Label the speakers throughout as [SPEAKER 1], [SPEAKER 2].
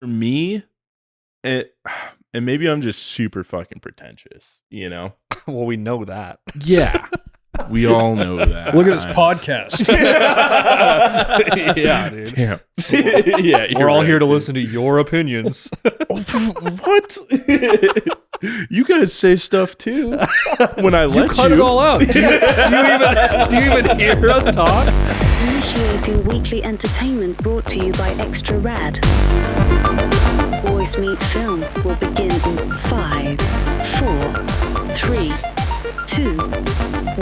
[SPEAKER 1] For me, it and maybe I'm just super fucking pretentious, you know?
[SPEAKER 2] Well, we know that.
[SPEAKER 1] Yeah. We all know that.
[SPEAKER 3] Look at this podcast.
[SPEAKER 2] Yeah, dude.
[SPEAKER 1] Damn. Yeah,
[SPEAKER 2] We're all
[SPEAKER 1] right,
[SPEAKER 2] here to
[SPEAKER 1] dude.
[SPEAKER 2] listen to your opinions.
[SPEAKER 1] What? You guys say stuff too when I let you.
[SPEAKER 2] Cut it all out. Do you even hear us talk?
[SPEAKER 4] Initiating weekly entertainment brought to you by Extra Rad. Boys Meet Film will begin in 5, 4, 3, 2,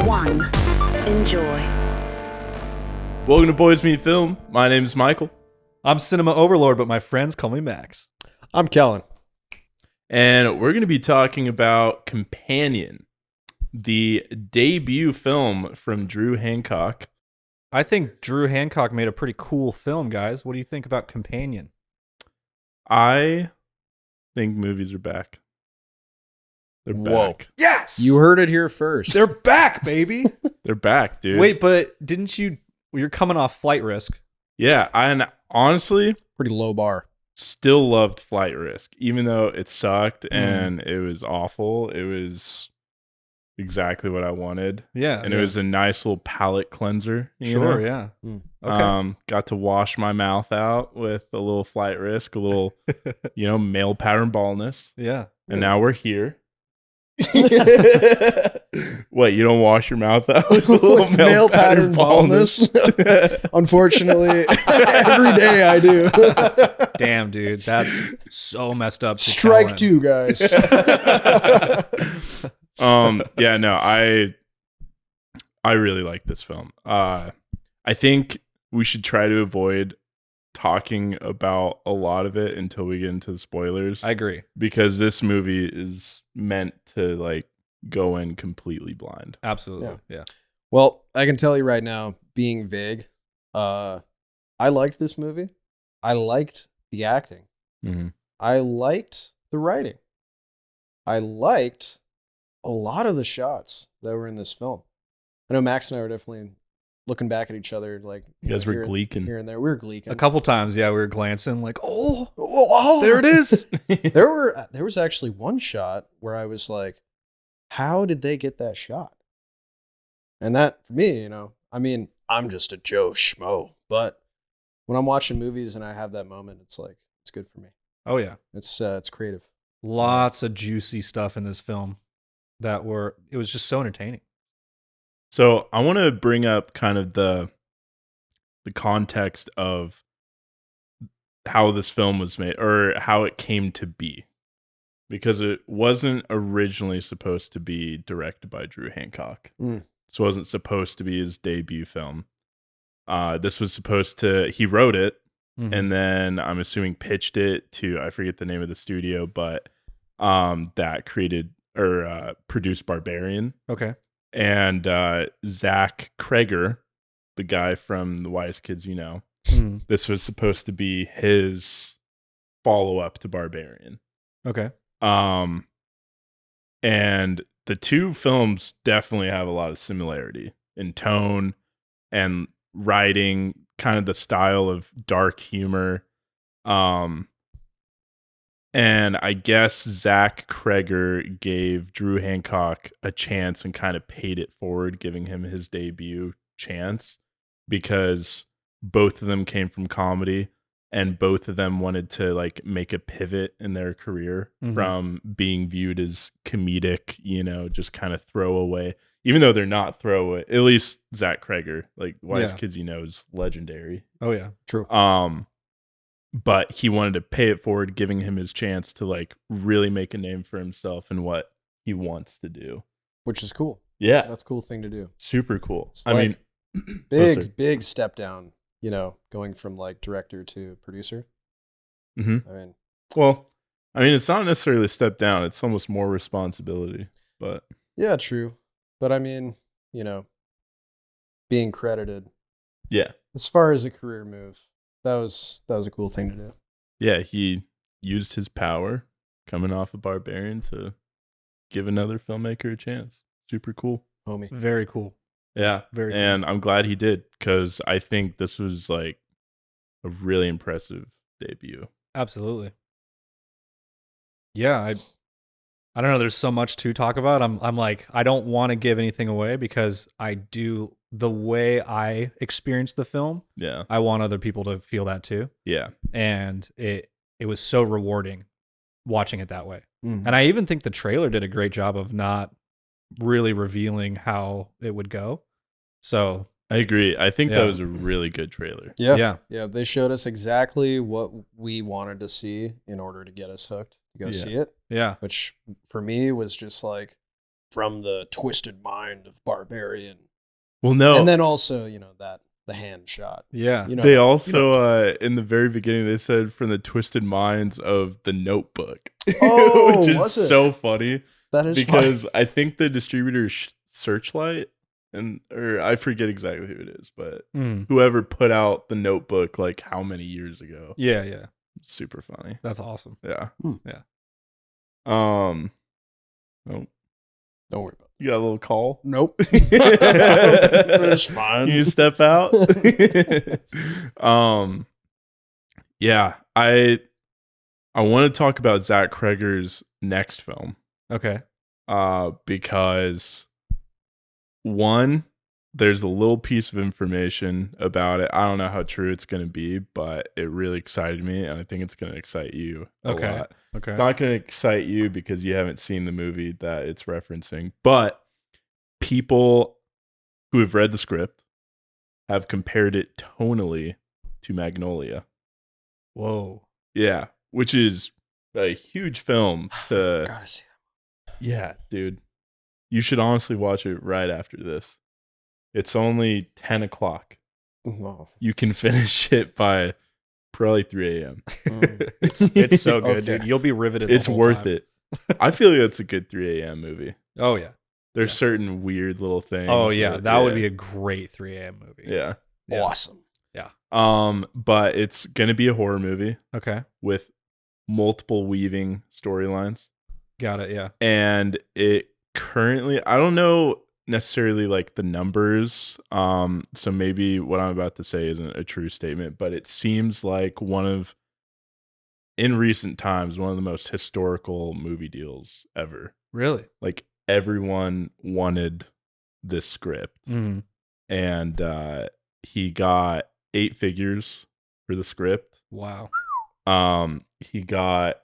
[SPEAKER 4] 1. Enjoy.
[SPEAKER 1] Welcome to Boys Meet Film. My name is Michael.
[SPEAKER 2] I'm Cinema Overlord, but my friends call me Max.
[SPEAKER 3] I'm Kellen.
[SPEAKER 1] And we're going to be talking about Companion, the debut film from Drew Hancock.
[SPEAKER 2] I think Drew Hancock made a pretty cool film, guys. What do you think about Companion?
[SPEAKER 1] I think movies are back. They're back.
[SPEAKER 2] Yes!
[SPEAKER 3] You heard it here first.
[SPEAKER 2] They're back, baby!
[SPEAKER 1] They're back, dude.
[SPEAKER 2] Wait, but you're coming off Flight Risk.
[SPEAKER 1] Yeah, and honestly,
[SPEAKER 3] Pretty low bar.
[SPEAKER 1] still loved Flight Risk, even though it sucked and it was awful. It was exactly what I wanted.
[SPEAKER 2] Yeah.
[SPEAKER 1] And it was a nice little palate cleanser. You
[SPEAKER 2] Sure,
[SPEAKER 1] know?
[SPEAKER 2] yeah.
[SPEAKER 3] Okay.
[SPEAKER 1] Got to wash my mouth out with a little Flight Risk, a little, male pattern baldness.
[SPEAKER 2] Yeah.
[SPEAKER 1] And now we're here. What, you don't wash your mouth out with a little
[SPEAKER 3] With male pattern baldness? Unfortunately, every day I do.
[SPEAKER 2] Damn, dude. That's so messed up. to
[SPEAKER 3] Strike
[SPEAKER 2] Kellen.
[SPEAKER 3] 2, guys.
[SPEAKER 1] Yeah, no, I really like this film. I think we should try to avoid talking about a lot of it until we get into the spoilers.
[SPEAKER 2] I agree.
[SPEAKER 1] Because this movie is meant to go in completely blind.
[SPEAKER 2] Absolutely. Yeah.
[SPEAKER 3] Well, I can tell you right now, being vague, I liked this movie. I liked the acting.
[SPEAKER 1] Mm-hmm.
[SPEAKER 3] I liked the writing. I liked a lot of the shots that were in this film. I know Max and I were definitely looking back at each other like
[SPEAKER 1] You guys were
[SPEAKER 3] here,
[SPEAKER 1] gleeking.
[SPEAKER 3] here and there. We were gleeking.
[SPEAKER 2] A couple times, yeah, we were glancing like,
[SPEAKER 3] Oh,
[SPEAKER 2] there it is.
[SPEAKER 3] There was actually one shot where I was like, how did they get that shot? And that, for me, I'm just a Joe Schmo. But when I'm watching movies and I have that moment, it's like, it's good for me.
[SPEAKER 2] Oh, yeah.
[SPEAKER 3] It's creative.
[SPEAKER 2] Lots of juicy stuff in this film it was just so entertaining.
[SPEAKER 1] So I want to bring up kind of the context of how this film was made or how it came to be, because it wasn't originally supposed to be directed by Drew Hancock. This wasn't supposed to be his debut film. This was supposed to, he wrote it and then I'm assuming pitched it to, I forget the name of the studio, but that created or produced Barbarian.
[SPEAKER 2] Okay.
[SPEAKER 1] And Zach Cregger, the guy from The Wise Kids You Know, this was supposed to be his follow-up to Barbarian.
[SPEAKER 2] Okay.
[SPEAKER 1] And the two films definitely have a lot of similarity in tone and writing, kind of the style of dark humor. And I guess Zach Cregger gave Drew Hancock a chance and kind of paid it forward, giving him his debut chance, because both of them came from comedy and both of them wanted to make a pivot in their career from being viewed as comedic, just kind of throwaway, even though they're not throwaway. At least Zach Cregger, Wise Kids You Know, is legendary.
[SPEAKER 2] Oh, yeah.
[SPEAKER 3] True.
[SPEAKER 1] But he wanted to pay it forward, giving him his chance to really make a name for himself and what he wants to do.
[SPEAKER 3] Which is cool.
[SPEAKER 1] Yeah.
[SPEAKER 3] That's a cool thing to do.
[SPEAKER 1] Super cool.
[SPEAKER 3] It's big step down, going from director to producer.
[SPEAKER 1] Mm-hmm. It's not necessarily a step down. It's almost more responsibility, but
[SPEAKER 3] yeah, true. But being credited.
[SPEAKER 1] Yeah.
[SPEAKER 3] As far as a career move, that was a cool thing to do.
[SPEAKER 1] Yeah, he used his power coming off of Barbarian to give another filmmaker a chance. Super cool.
[SPEAKER 3] Homie.
[SPEAKER 2] Very cool.
[SPEAKER 1] Yeah.
[SPEAKER 2] Very cool.
[SPEAKER 1] And I'm glad he did, because I think this was a really impressive debut.
[SPEAKER 2] Absolutely. Yeah, I don't know. There's so much to talk about. I'm like, I don't want to give anything away because the way I experienced the film,
[SPEAKER 1] Yeah.
[SPEAKER 2] I want other people to feel that too.
[SPEAKER 1] Yeah.
[SPEAKER 2] And it was so rewarding watching it that way.
[SPEAKER 3] Mhm.
[SPEAKER 2] And I even think the trailer did a great job of not really revealing how it would go. So
[SPEAKER 1] I agree. I think that
[SPEAKER 2] Yeah.
[SPEAKER 1] was a really good trailer.
[SPEAKER 3] Yeah. They showed us exactly what we wanted to see in order to get us hooked to go
[SPEAKER 1] Yeah.
[SPEAKER 3] see it,
[SPEAKER 2] yeah.
[SPEAKER 3] which for me was just like from the twisted mind of Barbarian.
[SPEAKER 1] Well, no.
[SPEAKER 3] And then also, the hand shot.
[SPEAKER 2] Yeah.
[SPEAKER 1] They also, in the very beginning, they said from the twisted minds of The Notebook.
[SPEAKER 3] Oh,
[SPEAKER 1] which is
[SPEAKER 3] was it?
[SPEAKER 1] so funny
[SPEAKER 3] That is
[SPEAKER 1] because I think the distributor is Searchlight, or I forget exactly who it is, but
[SPEAKER 2] Mm.
[SPEAKER 1] whoever put out The Notebook like how many years ago.
[SPEAKER 2] Yeah, yeah.
[SPEAKER 1] Super funny.
[SPEAKER 2] That's awesome.
[SPEAKER 1] Yeah.
[SPEAKER 2] Yeah.
[SPEAKER 1] Oh,
[SPEAKER 3] Don't worry about
[SPEAKER 1] you got a little call?
[SPEAKER 3] it. Nope.
[SPEAKER 1] It's
[SPEAKER 3] fine.
[SPEAKER 1] You step out. Yeah, I want to talk about Zach Cregger's next film.
[SPEAKER 2] Okay.
[SPEAKER 1] Because one, there's a little piece of information about it. I don't know how true it's going to be, but it really excited me, and I think it's going to excite you a lot.
[SPEAKER 2] Okay.
[SPEAKER 1] It's not going to excite you because you haven't seen the movie that it's referencing, but people who have read the script have compared it tonally to Magnolia.
[SPEAKER 2] Whoa.
[SPEAKER 1] Yeah, which is a huge film to...
[SPEAKER 3] Gotta see
[SPEAKER 1] Yeah, dude. You should honestly watch it right after this. It's only 10 o'clock.
[SPEAKER 3] that. No.
[SPEAKER 1] You can finish it by probably 3 a.m.
[SPEAKER 2] It's so good,
[SPEAKER 3] Okay.
[SPEAKER 2] dude. You'll be riveted.
[SPEAKER 1] It's
[SPEAKER 2] the whole
[SPEAKER 1] worth
[SPEAKER 2] time.
[SPEAKER 1] it. I feel like it's a good 3 a.m. movie.
[SPEAKER 2] Oh yeah.
[SPEAKER 1] There's
[SPEAKER 2] Yeah.
[SPEAKER 1] certain weird little things.
[SPEAKER 2] Oh yeah. That would be a great 3 a.m. movie.
[SPEAKER 1] Yeah.
[SPEAKER 2] Yeah.
[SPEAKER 3] Awesome.
[SPEAKER 1] But it's gonna be a horror movie
[SPEAKER 2] Okay.
[SPEAKER 1] with multiple weaving storylines.
[SPEAKER 2] Got it. Yeah.
[SPEAKER 1] And it currently, I don't know necessarily like the numbers, so maybe what I'm about to say isn't a true statement, but it seems like in recent times, one of the most historical movie deals ever.
[SPEAKER 2] Really?
[SPEAKER 1] Like everyone wanted this script,
[SPEAKER 2] Mm-hmm.
[SPEAKER 1] and he got 8 figures for the script.
[SPEAKER 2] Wow.
[SPEAKER 1] He got,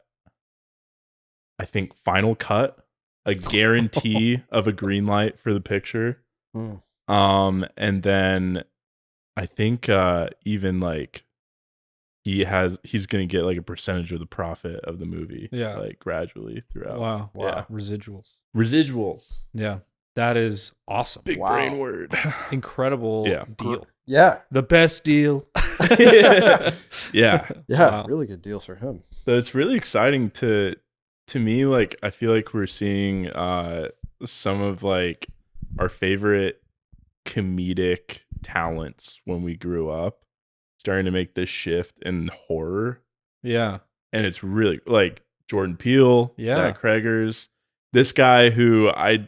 [SPEAKER 1] I think, final cut, a guarantee of a green light for the picture.
[SPEAKER 3] Mm.
[SPEAKER 1] And then I think even like he's gonna get like a percentage of the profit of the movie.
[SPEAKER 2] Yeah.
[SPEAKER 1] Like gradually throughout.
[SPEAKER 2] Wow.
[SPEAKER 1] Yeah.
[SPEAKER 2] Residuals.
[SPEAKER 1] Residuals.
[SPEAKER 2] Yeah. That is awesome.
[SPEAKER 1] Big
[SPEAKER 3] Wow.
[SPEAKER 1] brain word.
[SPEAKER 2] Incredible
[SPEAKER 1] Yeah.
[SPEAKER 2] deal.
[SPEAKER 3] Yeah.
[SPEAKER 2] The best deal.
[SPEAKER 1] Yeah.
[SPEAKER 3] Yeah.
[SPEAKER 2] Wow.
[SPEAKER 3] Really good deal for him.
[SPEAKER 1] So it's really exciting to me, like I feel like we're seeing some of like our favorite comedic talents when we grew up starting to make this shift in horror.
[SPEAKER 2] Yeah.
[SPEAKER 1] And it's really like Jordan Peele,
[SPEAKER 2] Yeah.
[SPEAKER 1] Zach Cregger's, this guy who I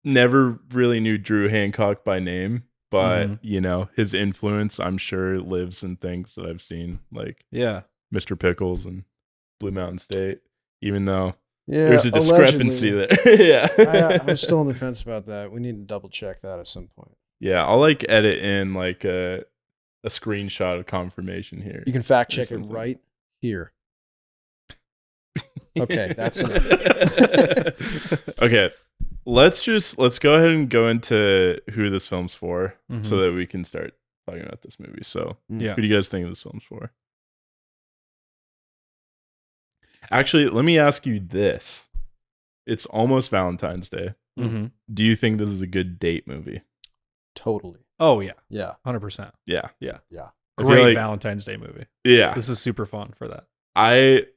[SPEAKER 1] never really knew Drew Hancock by name, but
[SPEAKER 2] Mhm.
[SPEAKER 1] his influence I'm sure lives in things that I've seen, like
[SPEAKER 2] Yeah.
[SPEAKER 1] Mr. Pickles and Blue Mountain State, even though
[SPEAKER 3] Yeah.
[SPEAKER 1] there's a discrepancy
[SPEAKER 3] allegedly.
[SPEAKER 1] there. Yeah.
[SPEAKER 3] I'm still on the fence about that. We need to double check that at some point.
[SPEAKER 1] Yeah, I'll like edit in like a screenshot of confirmation here.
[SPEAKER 3] You can fact check it
[SPEAKER 1] something.
[SPEAKER 3] right here. Okay, that's enough.
[SPEAKER 1] Okay. Let's go ahead and go into who this film's for
[SPEAKER 2] Mhm.
[SPEAKER 1] so that we can start talking about this movie. So,
[SPEAKER 2] Yeah.
[SPEAKER 1] who do you guys think this film's for? Actually, let me ask you this. It's almost Valentine's Day.
[SPEAKER 2] Mm-hmm.
[SPEAKER 1] Do you think this is a good date movie?
[SPEAKER 3] Totally.
[SPEAKER 2] Oh yeah.
[SPEAKER 3] Yeah.
[SPEAKER 2] 100%.
[SPEAKER 1] Yeah.
[SPEAKER 3] Yeah.
[SPEAKER 1] I feel
[SPEAKER 2] Great
[SPEAKER 1] like-
[SPEAKER 2] Valentine's Day movie.
[SPEAKER 1] Yeah.
[SPEAKER 2] This is super fun for that.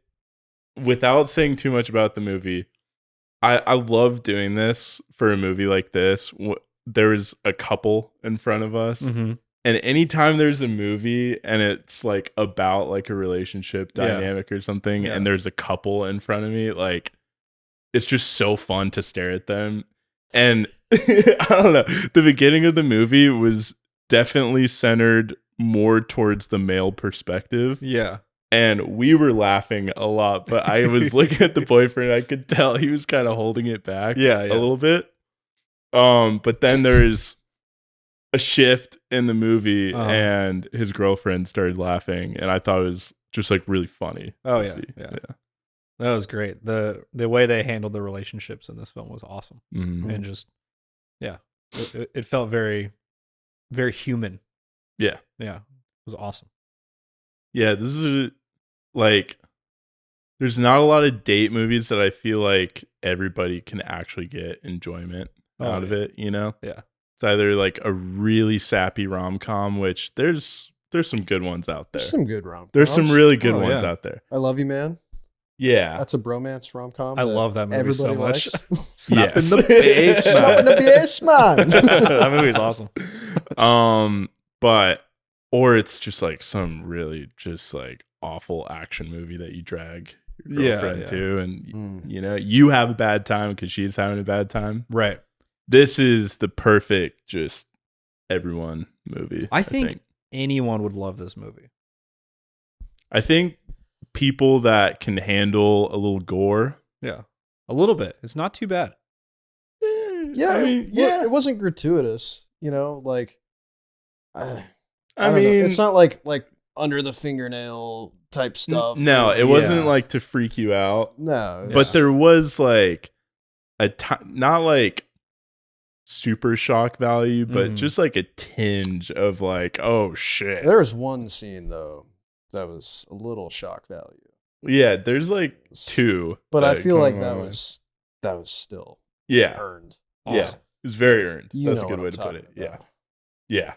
[SPEAKER 1] Without saying too much about the movie, I love doing this for a movie like this. There was a couple in front of us.
[SPEAKER 2] Mm-hmm.
[SPEAKER 1] And anytime there's a movie and it's like about like a relationship
[SPEAKER 2] Yeah.
[SPEAKER 1] dynamic or something,
[SPEAKER 2] Yeah.
[SPEAKER 1] and there's a couple in front of me, like it's just so fun to stare at them. And I don't know, the beginning of the movie was definitely centered more towards the male perspective.
[SPEAKER 2] Yeah.
[SPEAKER 1] And we were laughing a lot, but I was looking at the boyfriend. I could tell he was kind of holding it back a little bit. But then there's a shift in the movie and his girlfriend started laughing. And I thought it was just like really funny.
[SPEAKER 2] Oh, yeah. That was great. The way they handled the relationships in this film was awesome.
[SPEAKER 1] Mm-hmm.
[SPEAKER 2] And just, it felt very, very human.
[SPEAKER 1] Yeah.
[SPEAKER 2] Yeah. It was awesome.
[SPEAKER 1] Yeah. This is like, there's not a lot of date movies that I feel like everybody can actually get enjoyment out of it, you know?
[SPEAKER 2] Yeah.
[SPEAKER 1] It's either like a really sappy rom-com, which there's some good ones out there.
[SPEAKER 3] There's some good rom-coms.
[SPEAKER 1] There's some really good ones out there.
[SPEAKER 3] I Love You, Man.
[SPEAKER 1] Yeah.
[SPEAKER 3] That's a bromance rom-com.
[SPEAKER 2] I love that movie so much.
[SPEAKER 1] Snap
[SPEAKER 2] in the bass,
[SPEAKER 3] Snap in the bass, man.
[SPEAKER 2] That movie's awesome.
[SPEAKER 1] Or it's just like some really just like awful action movie that you drag your girlfriend to, and you know, you have a bad time because she's having a bad time.
[SPEAKER 2] Right.
[SPEAKER 1] This is the perfect just everyone movie.
[SPEAKER 2] I think anyone would love this movie.
[SPEAKER 1] I think people that can handle a little gore.
[SPEAKER 2] Yeah. A little bit. It's not too bad.
[SPEAKER 3] Yeah. I mean, it wasn't gratuitous, you know, like I mean, it's not like under the fingernail type stuff.
[SPEAKER 1] No, it wasn't like to freak you out.
[SPEAKER 3] No.
[SPEAKER 1] But there was like not like super shock value, but just like a tinge of like, oh shit.
[SPEAKER 3] There was one scene though that was a little shock value.
[SPEAKER 1] Yeah, there's like two.
[SPEAKER 3] But I feel like that was still earned.
[SPEAKER 1] Awesome. Yeah. It was very earned. That's a good way to put it.
[SPEAKER 3] About.
[SPEAKER 1] Yeah.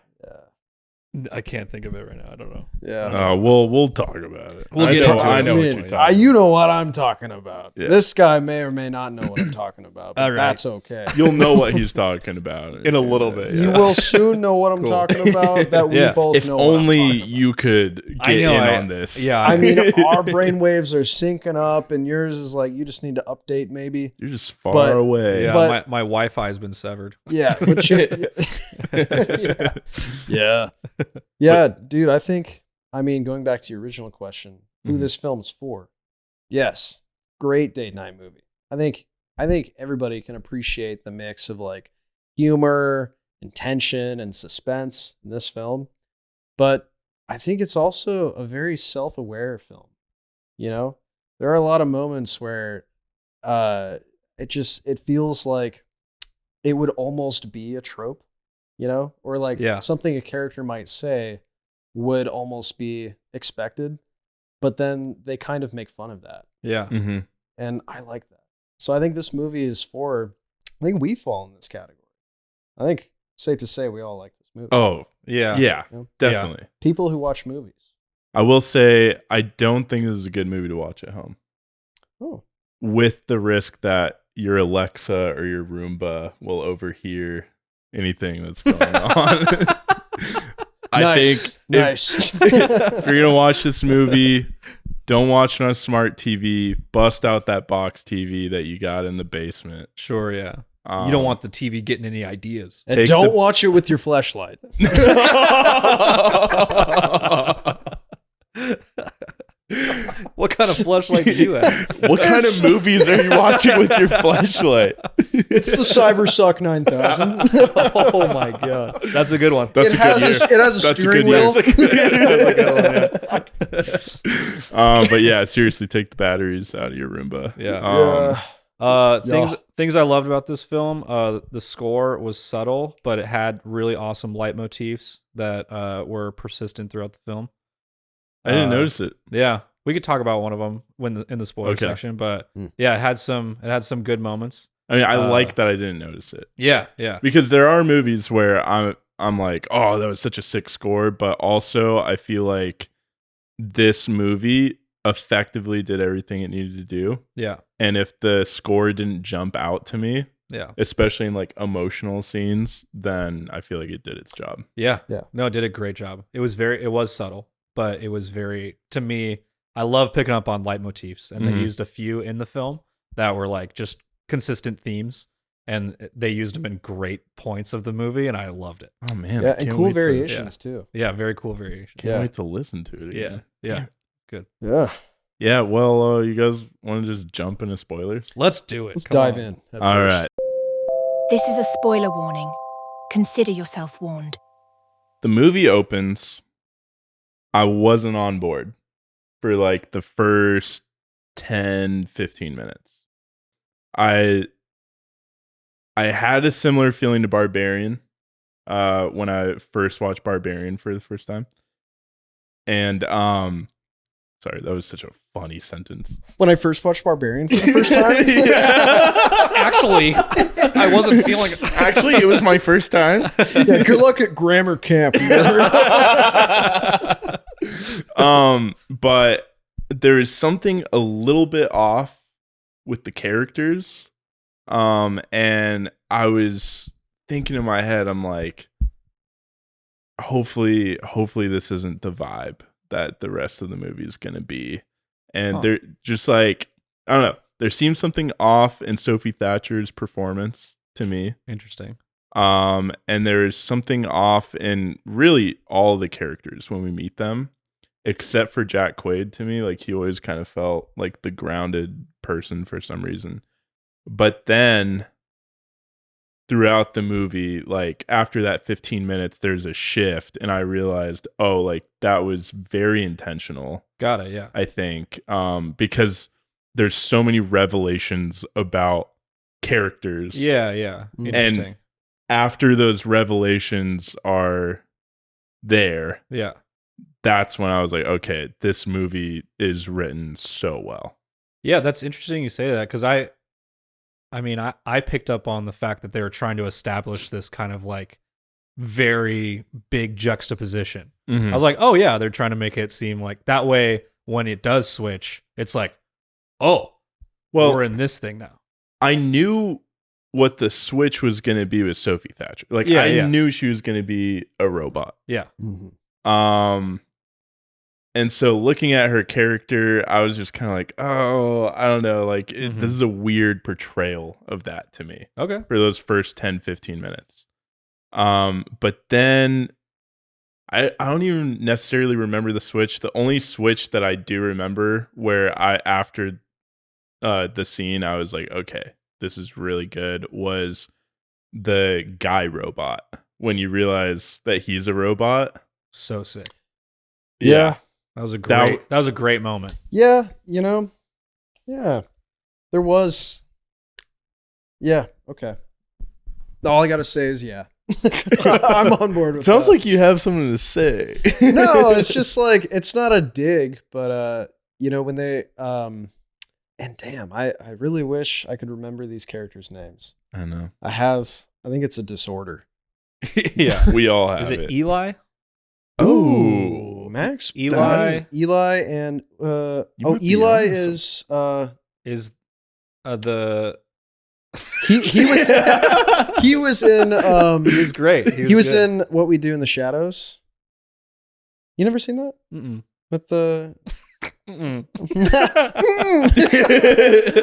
[SPEAKER 2] I can't think of it right now. I don't know.
[SPEAKER 3] Yeah.
[SPEAKER 1] We'll talk about it.
[SPEAKER 2] We'll get into it.
[SPEAKER 1] I know what you're talking about.
[SPEAKER 3] You know what I'm talking about.
[SPEAKER 1] Yeah.
[SPEAKER 3] This guy may or may not know what I'm talking about, but that's okay.
[SPEAKER 1] You'll know what he's talking about
[SPEAKER 2] in a little bit.
[SPEAKER 3] You will soon know what I'm talking about. That we both
[SPEAKER 1] if
[SPEAKER 3] know.
[SPEAKER 1] If only you could get in on this.
[SPEAKER 2] Yeah.
[SPEAKER 3] I mean, our brain waves are syncing up, and yours is like you just need to update. Maybe
[SPEAKER 1] you're just far away.
[SPEAKER 2] Yeah,
[SPEAKER 3] but
[SPEAKER 2] my Wi-Fi has been severed.
[SPEAKER 3] Yeah. But yeah, dude, I mean, going back to your original question, who this film's for. Yes, great date night movie. I think everybody can appreciate the mix of like humor and tension and suspense in this film. But I think it's also a very self-aware film. You know, there are a lot of moments where it feels like it would almost be a trope, you know, or like something a character might say would almost be expected, but then they kind of make fun of that.
[SPEAKER 2] Yeah.
[SPEAKER 1] Mm-hmm.
[SPEAKER 3] And I like that. So I think this movie is I think we fall in this category. I think safe to say we all like this movie.
[SPEAKER 1] Oh,
[SPEAKER 2] yeah.
[SPEAKER 1] Yeah, definitely.
[SPEAKER 3] Yeah. People who watch movies.
[SPEAKER 1] I will say, I don't think this is a good movie to watch at home.
[SPEAKER 3] Oh.
[SPEAKER 1] With the risk that your Alexa or your Roomba will overhear anything that's going on. I think if you're going to watch this movie, don't watch it on a smart TV. Bust out that box TV that you got in the basement.
[SPEAKER 2] Sure, yeah. You don't want the TV getting any ideas.
[SPEAKER 3] And don't watch it with your fleshlight.
[SPEAKER 2] What kind of fleshlight do you have?
[SPEAKER 1] What kind of movies are you watching with your fleshlight?
[SPEAKER 3] It's the Cybersuck 9000.
[SPEAKER 2] Oh my god, that's a good one.
[SPEAKER 1] That's a good year.
[SPEAKER 3] It has a steering wheel.
[SPEAKER 1] But yeah, seriously, take the batteries out of your Roomba.
[SPEAKER 2] Yeah. Things I loved about this film. The score was subtle, but it had really awesome leitmotifs that were persistent throughout the film.
[SPEAKER 1] I didn't notice it.
[SPEAKER 2] Yeah, we could talk about one of them in the spoiler section, but yeah, it had some good moments.
[SPEAKER 1] I mean, I like that I didn't notice it.
[SPEAKER 2] Yeah.
[SPEAKER 1] Because there are movies where I'm like, oh, that was such a sick score, but also I feel like this movie effectively did everything it needed to do.
[SPEAKER 2] Yeah.
[SPEAKER 1] And if the score didn't jump out to me, especially in like emotional scenes, then I feel like it did its job.
[SPEAKER 2] Yeah. No, it did a great job. It was subtle, but it was very, to me, I love picking up on leitmotifs, and they used a few in the film that were like just consistent themes, and they used them in great points of the movie, and I loved it.
[SPEAKER 1] Oh man.
[SPEAKER 3] Yeah, and cool variations too.
[SPEAKER 2] Yeah, very cool variations.
[SPEAKER 1] Can't wait to listen to it again.
[SPEAKER 2] Yeah.
[SPEAKER 3] Yeah.
[SPEAKER 1] Yeah, well, you guys want to just jump into spoilers?
[SPEAKER 2] Let's do it.
[SPEAKER 3] Let's
[SPEAKER 2] Come
[SPEAKER 3] dive
[SPEAKER 2] on.
[SPEAKER 3] in. head
[SPEAKER 1] All
[SPEAKER 3] first.
[SPEAKER 1] right.
[SPEAKER 5] This is a spoiler warning. Consider yourself warned.
[SPEAKER 1] The movie opens. I wasn't on board for like the first 10, 15 minutes. I had a similar feeling to Barbarian when I first watched Barbarian for the first time. And sorry, that was such a funny sentence.
[SPEAKER 3] When I first watched Barbarian for the first time.
[SPEAKER 2] Actually, I wasn't feeling.
[SPEAKER 1] Actually, it was my first time.
[SPEAKER 3] Yeah, good luck at grammar camp.
[SPEAKER 1] But there is something a little bit off with the characters. And I was thinking in my head, I'm like, hopefully this isn't the vibe that the rest of the movie is going to be. And they're just like, I don't know. There seems something off in Sophie Thatcher's performance to me.
[SPEAKER 2] Interesting.
[SPEAKER 1] And there is something off in really all the characters when we meet them, except for Jack Quaid to me. Like, he always kind of felt like the grounded person for some reason. But then throughout the movie, like after that 15 minutes, there's a shift, and I realized, oh, like that was very intentional.
[SPEAKER 2] Got it. Yeah.
[SPEAKER 1] I think, because there's so many revelations about characters.
[SPEAKER 2] Yeah. Yeah. Interesting.
[SPEAKER 1] And after those revelations are there,
[SPEAKER 2] Yeah.
[SPEAKER 1] that's when I was like, okay, this movie is written so well.
[SPEAKER 2] Yeah, that's interesting you say that, because I picked up on the fact that they were trying to establish this kind of like very big juxtaposition.
[SPEAKER 1] Mm-hmm.
[SPEAKER 2] I was like, oh yeah, they're trying to make it seem like that way when it does switch, it's like, oh, well, we're in this thing now.
[SPEAKER 1] I knew what the switch was going to be with Sophie Thatcher. Like, I knew she was going to be a robot.
[SPEAKER 2] Yeah.
[SPEAKER 3] Mm-hmm.
[SPEAKER 1] And so looking at her character, I was just kind of like, oh, I don't know. Like, this is a weird portrayal of that to me.
[SPEAKER 2] Okay.
[SPEAKER 1] For those first 10, 15 minutes. But then I don't even necessarily remember the switch. The only switch that I do remember where after the scene, I was like, okay, this is really good, was the guy robot. When you realize that he's a robot.
[SPEAKER 2] So sick.
[SPEAKER 3] Yeah.
[SPEAKER 2] That was a great moment.
[SPEAKER 3] Yeah, yeah. There was. Yeah, okay. All I gotta say is yeah. I'm on board with
[SPEAKER 1] Sounds
[SPEAKER 3] that.
[SPEAKER 1] like you have something to say.
[SPEAKER 3] No, it's just like, it's not a dig, but when they and damn, I really wish I could remember these characters' names.
[SPEAKER 1] I know.
[SPEAKER 3] I think it's a disorder.
[SPEAKER 2] Yeah.
[SPEAKER 1] We all have
[SPEAKER 2] Is it
[SPEAKER 1] it.
[SPEAKER 2] Eli?
[SPEAKER 3] Oh, Max,
[SPEAKER 2] Eli
[SPEAKER 3] and
[SPEAKER 1] might be
[SPEAKER 3] Eli
[SPEAKER 1] onto
[SPEAKER 3] is
[SPEAKER 2] is the
[SPEAKER 3] he was he was in
[SPEAKER 2] he was great.
[SPEAKER 3] he was
[SPEAKER 2] good.
[SPEAKER 3] in What We Do in the Shadows. You never seen that?
[SPEAKER 2] Mm-mm.
[SPEAKER 3] With the
[SPEAKER 2] Mm-mm.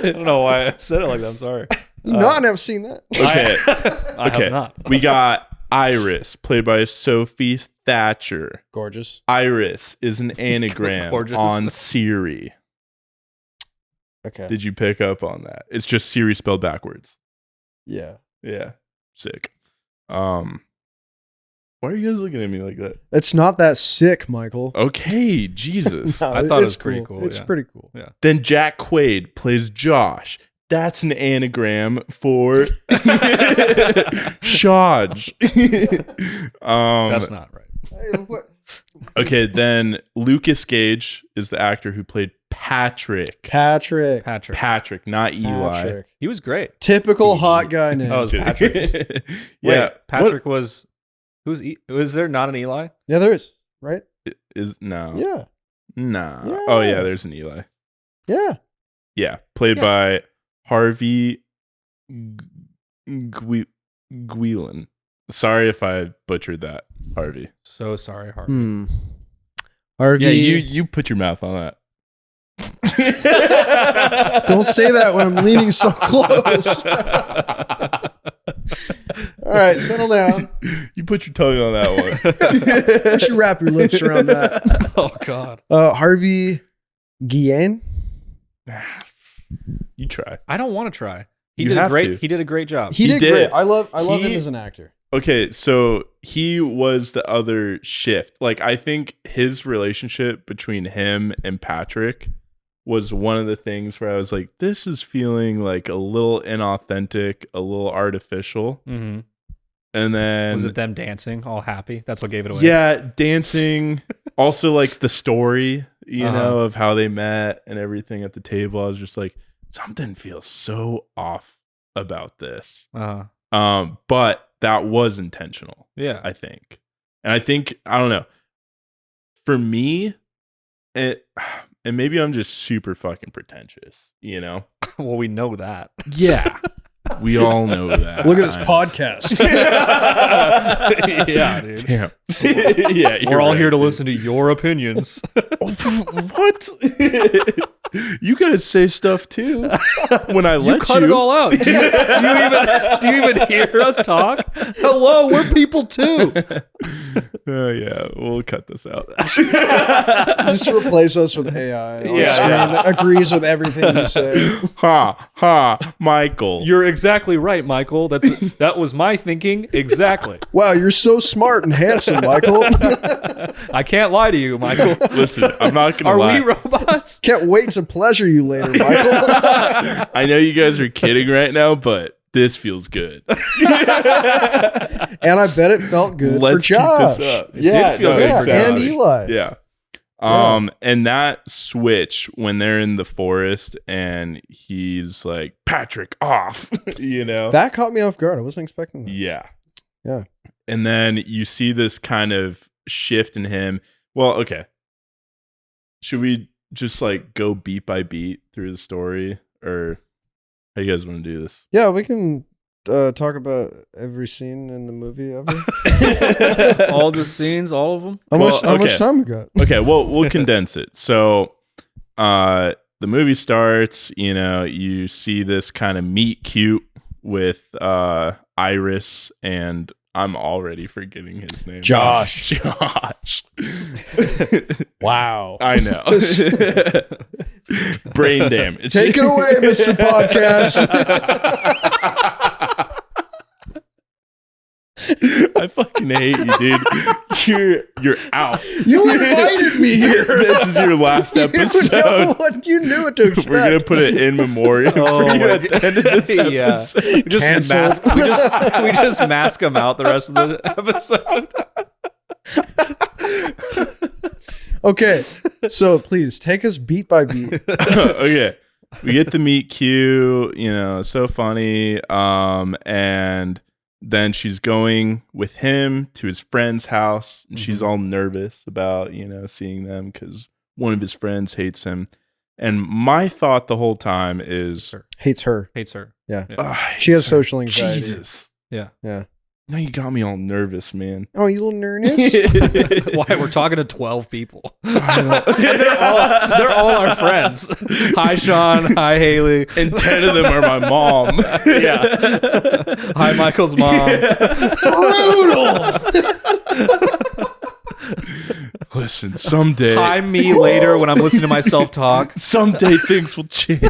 [SPEAKER 2] I don't know why I said it like that. I'm sorry.
[SPEAKER 3] No, I've never seen that.
[SPEAKER 1] Okay.
[SPEAKER 2] I have not.
[SPEAKER 1] We got Iris, played by Sophie Thatcher.
[SPEAKER 3] Gorgeous.
[SPEAKER 1] Iris is an anagram
[SPEAKER 2] Gorgeous.
[SPEAKER 1] on Siri.
[SPEAKER 3] Okay.
[SPEAKER 1] Did you pick up on that? It's just Siri spelled backwards.
[SPEAKER 3] Yeah.
[SPEAKER 1] Yeah. Sick. Why are you guys looking at me like that?
[SPEAKER 3] It's not that sick, Michael.
[SPEAKER 1] Okay, Jesus.
[SPEAKER 3] No,
[SPEAKER 2] I thought it was
[SPEAKER 3] it's
[SPEAKER 2] pretty cool,
[SPEAKER 3] It's
[SPEAKER 2] yeah.
[SPEAKER 3] pretty cool.
[SPEAKER 2] Yeah.
[SPEAKER 1] Then Jack Quaid plays Josh. That's an anagram for Shaj.
[SPEAKER 2] That's not right.
[SPEAKER 3] Hey, what?
[SPEAKER 1] Okay, then Lucas Gage is the actor who played Patrick.
[SPEAKER 3] Patrick.
[SPEAKER 1] Patrick, not Eli.
[SPEAKER 3] Patrick.
[SPEAKER 2] He was great.
[SPEAKER 3] Typical hot guy name.
[SPEAKER 2] Oh, it was Patrick.
[SPEAKER 1] Yeah.
[SPEAKER 2] Wait, Patrick was was there not an Eli?
[SPEAKER 3] Yeah, there is, right?
[SPEAKER 1] Is no.
[SPEAKER 3] Yeah.
[SPEAKER 1] Nah.
[SPEAKER 3] Yeah.
[SPEAKER 1] Oh yeah, there's an Eli.
[SPEAKER 3] Yeah.
[SPEAKER 1] Yeah, played by Harvey Guilin. Sorry if I butchered that, Harvey.
[SPEAKER 2] So sorry, Harvey.
[SPEAKER 3] Harvey.
[SPEAKER 1] Yeah, you put your mouth on that.
[SPEAKER 3] Don't say that when I'm leaning so close. All right, settle down.
[SPEAKER 1] You put your tongue on that one.
[SPEAKER 3] Why don't you wrap your lips around that?
[SPEAKER 2] Oh God.
[SPEAKER 3] Harvey Guillen?
[SPEAKER 1] You try.
[SPEAKER 2] I don't want to try.
[SPEAKER 1] You have to.
[SPEAKER 2] He did a great job.
[SPEAKER 3] He did
[SPEAKER 1] did.
[SPEAKER 3] great. I love him as an actor.
[SPEAKER 1] Okay, so he was the other shift. Like, I think his relationship between him and Patrick was one of the things where I was like, this is feeling like a little inauthentic, a little artificial.
[SPEAKER 2] Mm-hmm.
[SPEAKER 1] And then
[SPEAKER 2] Was it them dancing all happy? That's what gave it away.
[SPEAKER 1] yeah, dancing. Also, like the story, you know, of how they met and everything at the table. I was just like, something feels so off about this. But that was intentional.
[SPEAKER 2] Yeah.
[SPEAKER 1] I think. And I think, I don't know. For me, and maybe I'm just super fucking pretentious, you know?
[SPEAKER 2] Well, we know that.
[SPEAKER 1] Yeah. We all know that.
[SPEAKER 3] Look at this podcast.
[SPEAKER 2] Yeah, dude.
[SPEAKER 1] Damn. Yeah,
[SPEAKER 2] We're all
[SPEAKER 1] right,
[SPEAKER 2] here to
[SPEAKER 1] dude.
[SPEAKER 2] listen to your opinions.
[SPEAKER 1] What? You guys say stuff too. When I let
[SPEAKER 2] You cut it all out. Do you even hear us talk? Hello, we're people too.
[SPEAKER 1] Oh yeah, we'll cut this out.
[SPEAKER 3] Just replace us with AI on screen that agrees with everything you say.
[SPEAKER 1] Ha, Michael.
[SPEAKER 2] You're exactly right, Michael. That was my thinking exactly.
[SPEAKER 3] Wow, you're so smart and handsome, Michael.
[SPEAKER 2] I can't lie to you, Michael.
[SPEAKER 1] Listen, I'm not gonna
[SPEAKER 2] Are
[SPEAKER 1] lie.
[SPEAKER 2] we robots?
[SPEAKER 3] Can't wait to pleasure you later, Michael.
[SPEAKER 1] I know you guys are kidding right now, but this feels good.
[SPEAKER 3] And I bet it felt good for Josh.
[SPEAKER 1] It
[SPEAKER 2] did feel good for
[SPEAKER 3] and
[SPEAKER 1] Josh.
[SPEAKER 3] Eli.
[SPEAKER 1] Yeah. And that switch when they're in the forest and he's like, Patrick off, you know?
[SPEAKER 3] That caught me off guard. I wasn't expecting that.
[SPEAKER 1] Yeah.
[SPEAKER 3] Yeah.
[SPEAKER 1] And then you see this kind of shift in him. Well, okay. Should we just like go beat by beat through the story, or how you guys want to do this?
[SPEAKER 3] Yeah, we can talk about every scene in the movie ever.
[SPEAKER 2] All the scenes, all of them?
[SPEAKER 3] How much
[SPEAKER 1] okay.
[SPEAKER 3] time we got?
[SPEAKER 1] Okay, well, we'll condense it. So, the movie starts, you know, you see this kind of meet cute with Iris, and I'm already forgetting his name.
[SPEAKER 3] Josh.
[SPEAKER 1] Josh.
[SPEAKER 3] Wow.
[SPEAKER 1] I know. Brain damage.
[SPEAKER 3] Take it away, Mr. Podcast.
[SPEAKER 1] I fucking hate you, dude. You're out.
[SPEAKER 3] You invited me here.
[SPEAKER 1] This is your last episode.
[SPEAKER 3] You knew what to expect.
[SPEAKER 1] We're gonna put it in memoriam for you at the end of this episode.
[SPEAKER 2] Yeah. We just mask them out the rest of the episode.
[SPEAKER 3] Okay, so please take us beat by beat.
[SPEAKER 1] Okay, we get the meet cute, you know, so funny, and then she's going with him to his friend's house, and she's all nervous about, you know, seeing them because one of his friends hates him. And my thought the whole time is
[SPEAKER 3] Hates her.
[SPEAKER 2] Hates her.
[SPEAKER 3] Yeah.
[SPEAKER 1] "Ugh,
[SPEAKER 3] She has
[SPEAKER 1] hates her."
[SPEAKER 3] social anxiety.
[SPEAKER 1] Jesus.
[SPEAKER 2] Yeah.
[SPEAKER 3] Yeah.
[SPEAKER 1] Now you got me all nervous, man.
[SPEAKER 3] Oh, you little nervous?
[SPEAKER 2] Why? We're talking to 12 people.
[SPEAKER 1] I
[SPEAKER 2] They're all our friends. Hi, Sean. Hi, Haley.
[SPEAKER 1] And 10 of them are my mom.
[SPEAKER 2] Yeah. Hi, Michael's mom.
[SPEAKER 3] Brutal.
[SPEAKER 1] Listen, someday.
[SPEAKER 2] Hi, me later when I'm listening to myself talk.
[SPEAKER 1] Someday things will change.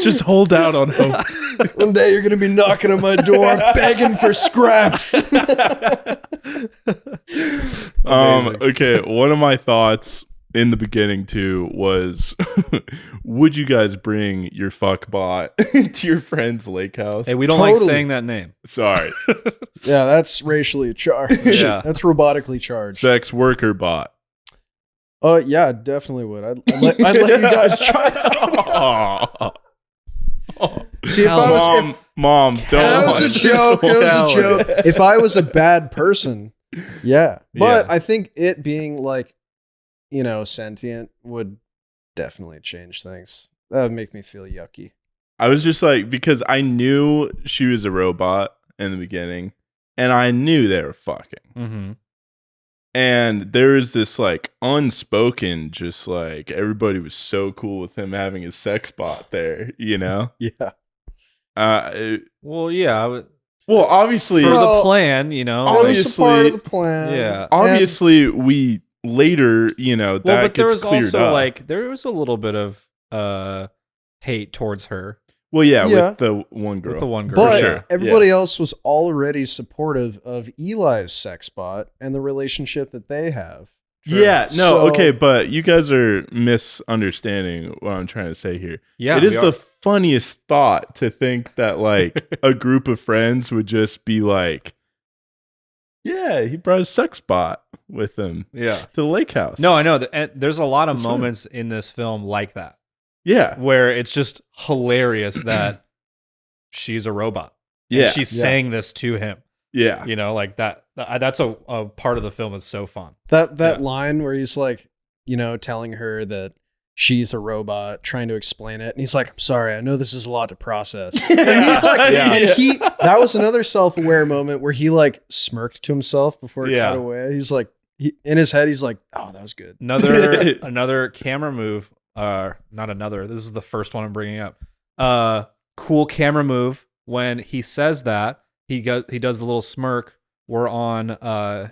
[SPEAKER 1] Just hold out on hope.
[SPEAKER 3] One day you're gonna be knocking on my door, begging for scraps.
[SPEAKER 1] Okay, one of my thoughts in the beginning too was, would you guys bring your fuck bot to your friend's lake house?
[SPEAKER 2] Hey, we don't like saying that name.
[SPEAKER 1] Sorry.
[SPEAKER 3] Yeah, that's racially charged.
[SPEAKER 2] Yeah.
[SPEAKER 3] That's robotically charged.
[SPEAKER 1] Sex worker bot.
[SPEAKER 3] Yeah, I definitely would. I'd let you guys try. See, if I was
[SPEAKER 1] Mom, don't.
[SPEAKER 3] that was a
[SPEAKER 1] watch
[SPEAKER 3] joke.
[SPEAKER 1] this
[SPEAKER 3] It was
[SPEAKER 1] one.
[SPEAKER 3] a joke. If I was a bad person, yeah. But
[SPEAKER 2] Yeah.
[SPEAKER 3] I think it being like, you know, sentient would definitely change things. That would make me feel yucky.
[SPEAKER 1] I was just like, because I knew she was a robot in the beginning, and I knew they were fucking.
[SPEAKER 2] Mm-hmm.
[SPEAKER 1] And there was this like unspoken, just like everybody was so cool with him having his sex bot there, you know?
[SPEAKER 3] Yeah.
[SPEAKER 2] Well, yeah.
[SPEAKER 1] Well, obviously,
[SPEAKER 2] For
[SPEAKER 3] Well,
[SPEAKER 2] the plan, you know.
[SPEAKER 3] That was a part of
[SPEAKER 1] Obviously-
[SPEAKER 3] the plan.
[SPEAKER 2] Yeah.
[SPEAKER 1] obviously we later, you know, that
[SPEAKER 2] Well, but there
[SPEAKER 1] gets
[SPEAKER 2] was
[SPEAKER 1] cleared
[SPEAKER 2] also
[SPEAKER 1] up.
[SPEAKER 2] like there was a little bit of hate towards her
[SPEAKER 1] well, yeah,
[SPEAKER 3] Yeah.
[SPEAKER 1] with the one girl.
[SPEAKER 2] with the one girl.
[SPEAKER 3] But
[SPEAKER 1] sure.
[SPEAKER 3] everybody else was already supportive of Eli's sex bot and the relationship that they have.
[SPEAKER 1] Yeah, no,
[SPEAKER 3] So-
[SPEAKER 1] okay, but you guys are misunderstanding what I'm trying to say here.
[SPEAKER 2] Yeah,
[SPEAKER 1] it is
[SPEAKER 2] we
[SPEAKER 1] the
[SPEAKER 2] are.
[SPEAKER 1] funniest thought to think that like a group of friends would just be like, yeah, he brought a sex bot with him
[SPEAKER 2] Yeah.
[SPEAKER 1] to the lake house.
[SPEAKER 2] No, I know. And there's a lot of
[SPEAKER 1] That's right.
[SPEAKER 2] moments in this film like that
[SPEAKER 1] Yeah.
[SPEAKER 2] where it's just hilarious that she's a robot. And
[SPEAKER 1] Yeah.
[SPEAKER 2] she's
[SPEAKER 3] Yeah.
[SPEAKER 2] saying this to him.
[SPEAKER 1] Yeah.
[SPEAKER 2] You know, like that. That's a part of the film that's so fun.
[SPEAKER 3] That
[SPEAKER 2] Yeah.
[SPEAKER 3] line where he's like, you know, telling her that she's a robot, trying to explain it, and he's like, "I'm sorry, I know this is a lot to process." And he's like,
[SPEAKER 2] Yeah.
[SPEAKER 3] and that was another self-aware moment where he like smirked to himself before it
[SPEAKER 2] Yeah.
[SPEAKER 3] got away. He's like, in his head, he's like, "Oh, that was good."
[SPEAKER 2] Another camera move. Not another. This is the first one I'm bringing up. Cool camera move when he says that he does the little smirk. We're on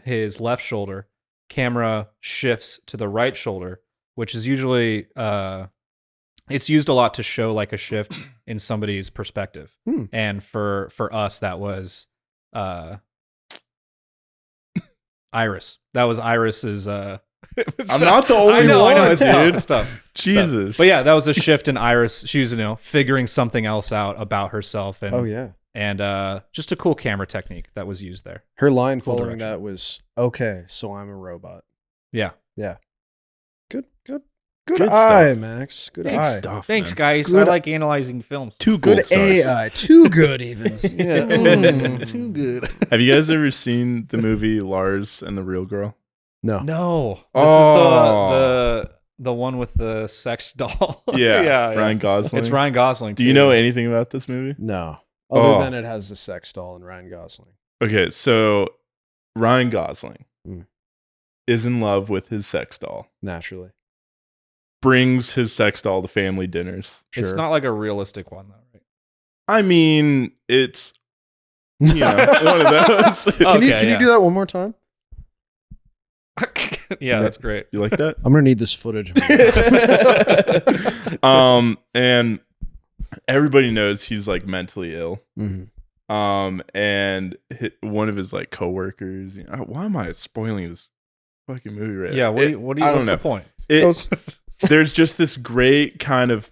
[SPEAKER 2] his left shoulder. Camera shifts to the right shoulder, which is usually it's used a lot to show like a shift in somebody's perspective. And for us, that was Iris. That was Iris's.
[SPEAKER 1] I'm not the only
[SPEAKER 2] I know,
[SPEAKER 1] one,
[SPEAKER 2] it's tough,
[SPEAKER 1] dude.
[SPEAKER 2] it's tough.
[SPEAKER 1] Jesus.
[SPEAKER 2] But yeah, that was a shift in Iris. She was, figuring something else out about herself, and
[SPEAKER 3] Oh yeah,
[SPEAKER 2] and just a cool camera technique that was used there.
[SPEAKER 3] her line
[SPEAKER 2] Full
[SPEAKER 3] following
[SPEAKER 2] direction.
[SPEAKER 3] that was, "Okay, so I'm a robot."
[SPEAKER 2] Yeah.
[SPEAKER 3] Good
[SPEAKER 1] Good
[SPEAKER 3] eye,
[SPEAKER 1] stuff.
[SPEAKER 3] Max. Good
[SPEAKER 1] Good
[SPEAKER 3] eye.
[SPEAKER 1] stuff,
[SPEAKER 2] Thanks,
[SPEAKER 1] man.
[SPEAKER 2] guys.
[SPEAKER 3] Good-
[SPEAKER 2] I like analyzing films.
[SPEAKER 1] Two gold
[SPEAKER 3] Good
[SPEAKER 1] stars.
[SPEAKER 3] AI. Too good, even.
[SPEAKER 2] Too good.
[SPEAKER 1] Have you guys ever seen the movie Lars and the Real Girl?
[SPEAKER 3] No.
[SPEAKER 2] No, this
[SPEAKER 1] Oh.
[SPEAKER 2] is the one with the sex doll.
[SPEAKER 1] Yeah.
[SPEAKER 2] yeah.
[SPEAKER 1] Ryan Gosling.
[SPEAKER 2] It's Ryan Gosling.
[SPEAKER 1] Do you
[SPEAKER 2] too.
[SPEAKER 1] know anything about this movie?
[SPEAKER 3] No. Other
[SPEAKER 1] Oh.
[SPEAKER 3] than it has the sex doll and Ryan Gosling.
[SPEAKER 1] Okay, so Ryan Gosling
[SPEAKER 3] Mm.
[SPEAKER 1] is in love with his sex doll.
[SPEAKER 3] Naturally.
[SPEAKER 1] Brings his sex doll to family dinners.
[SPEAKER 2] It's
[SPEAKER 3] Sure.
[SPEAKER 2] not like a realistic one, though, right?
[SPEAKER 1] I mean, it's you know, one of those.
[SPEAKER 3] Can you
[SPEAKER 2] Okay,
[SPEAKER 3] do that one more time?
[SPEAKER 2] Yeah, that's great.
[SPEAKER 1] You like that?
[SPEAKER 3] I'm gonna need this footage.
[SPEAKER 1] And everybody knows he's like mentally ill.
[SPEAKER 3] Mhm.
[SPEAKER 1] And one of his like coworkers. Why am I spoiling this fucking movie right
[SPEAKER 2] Yeah,
[SPEAKER 1] now?
[SPEAKER 2] what do you,
[SPEAKER 1] I don't
[SPEAKER 2] what's
[SPEAKER 1] know.
[SPEAKER 2] the point?
[SPEAKER 1] There's just this great kind of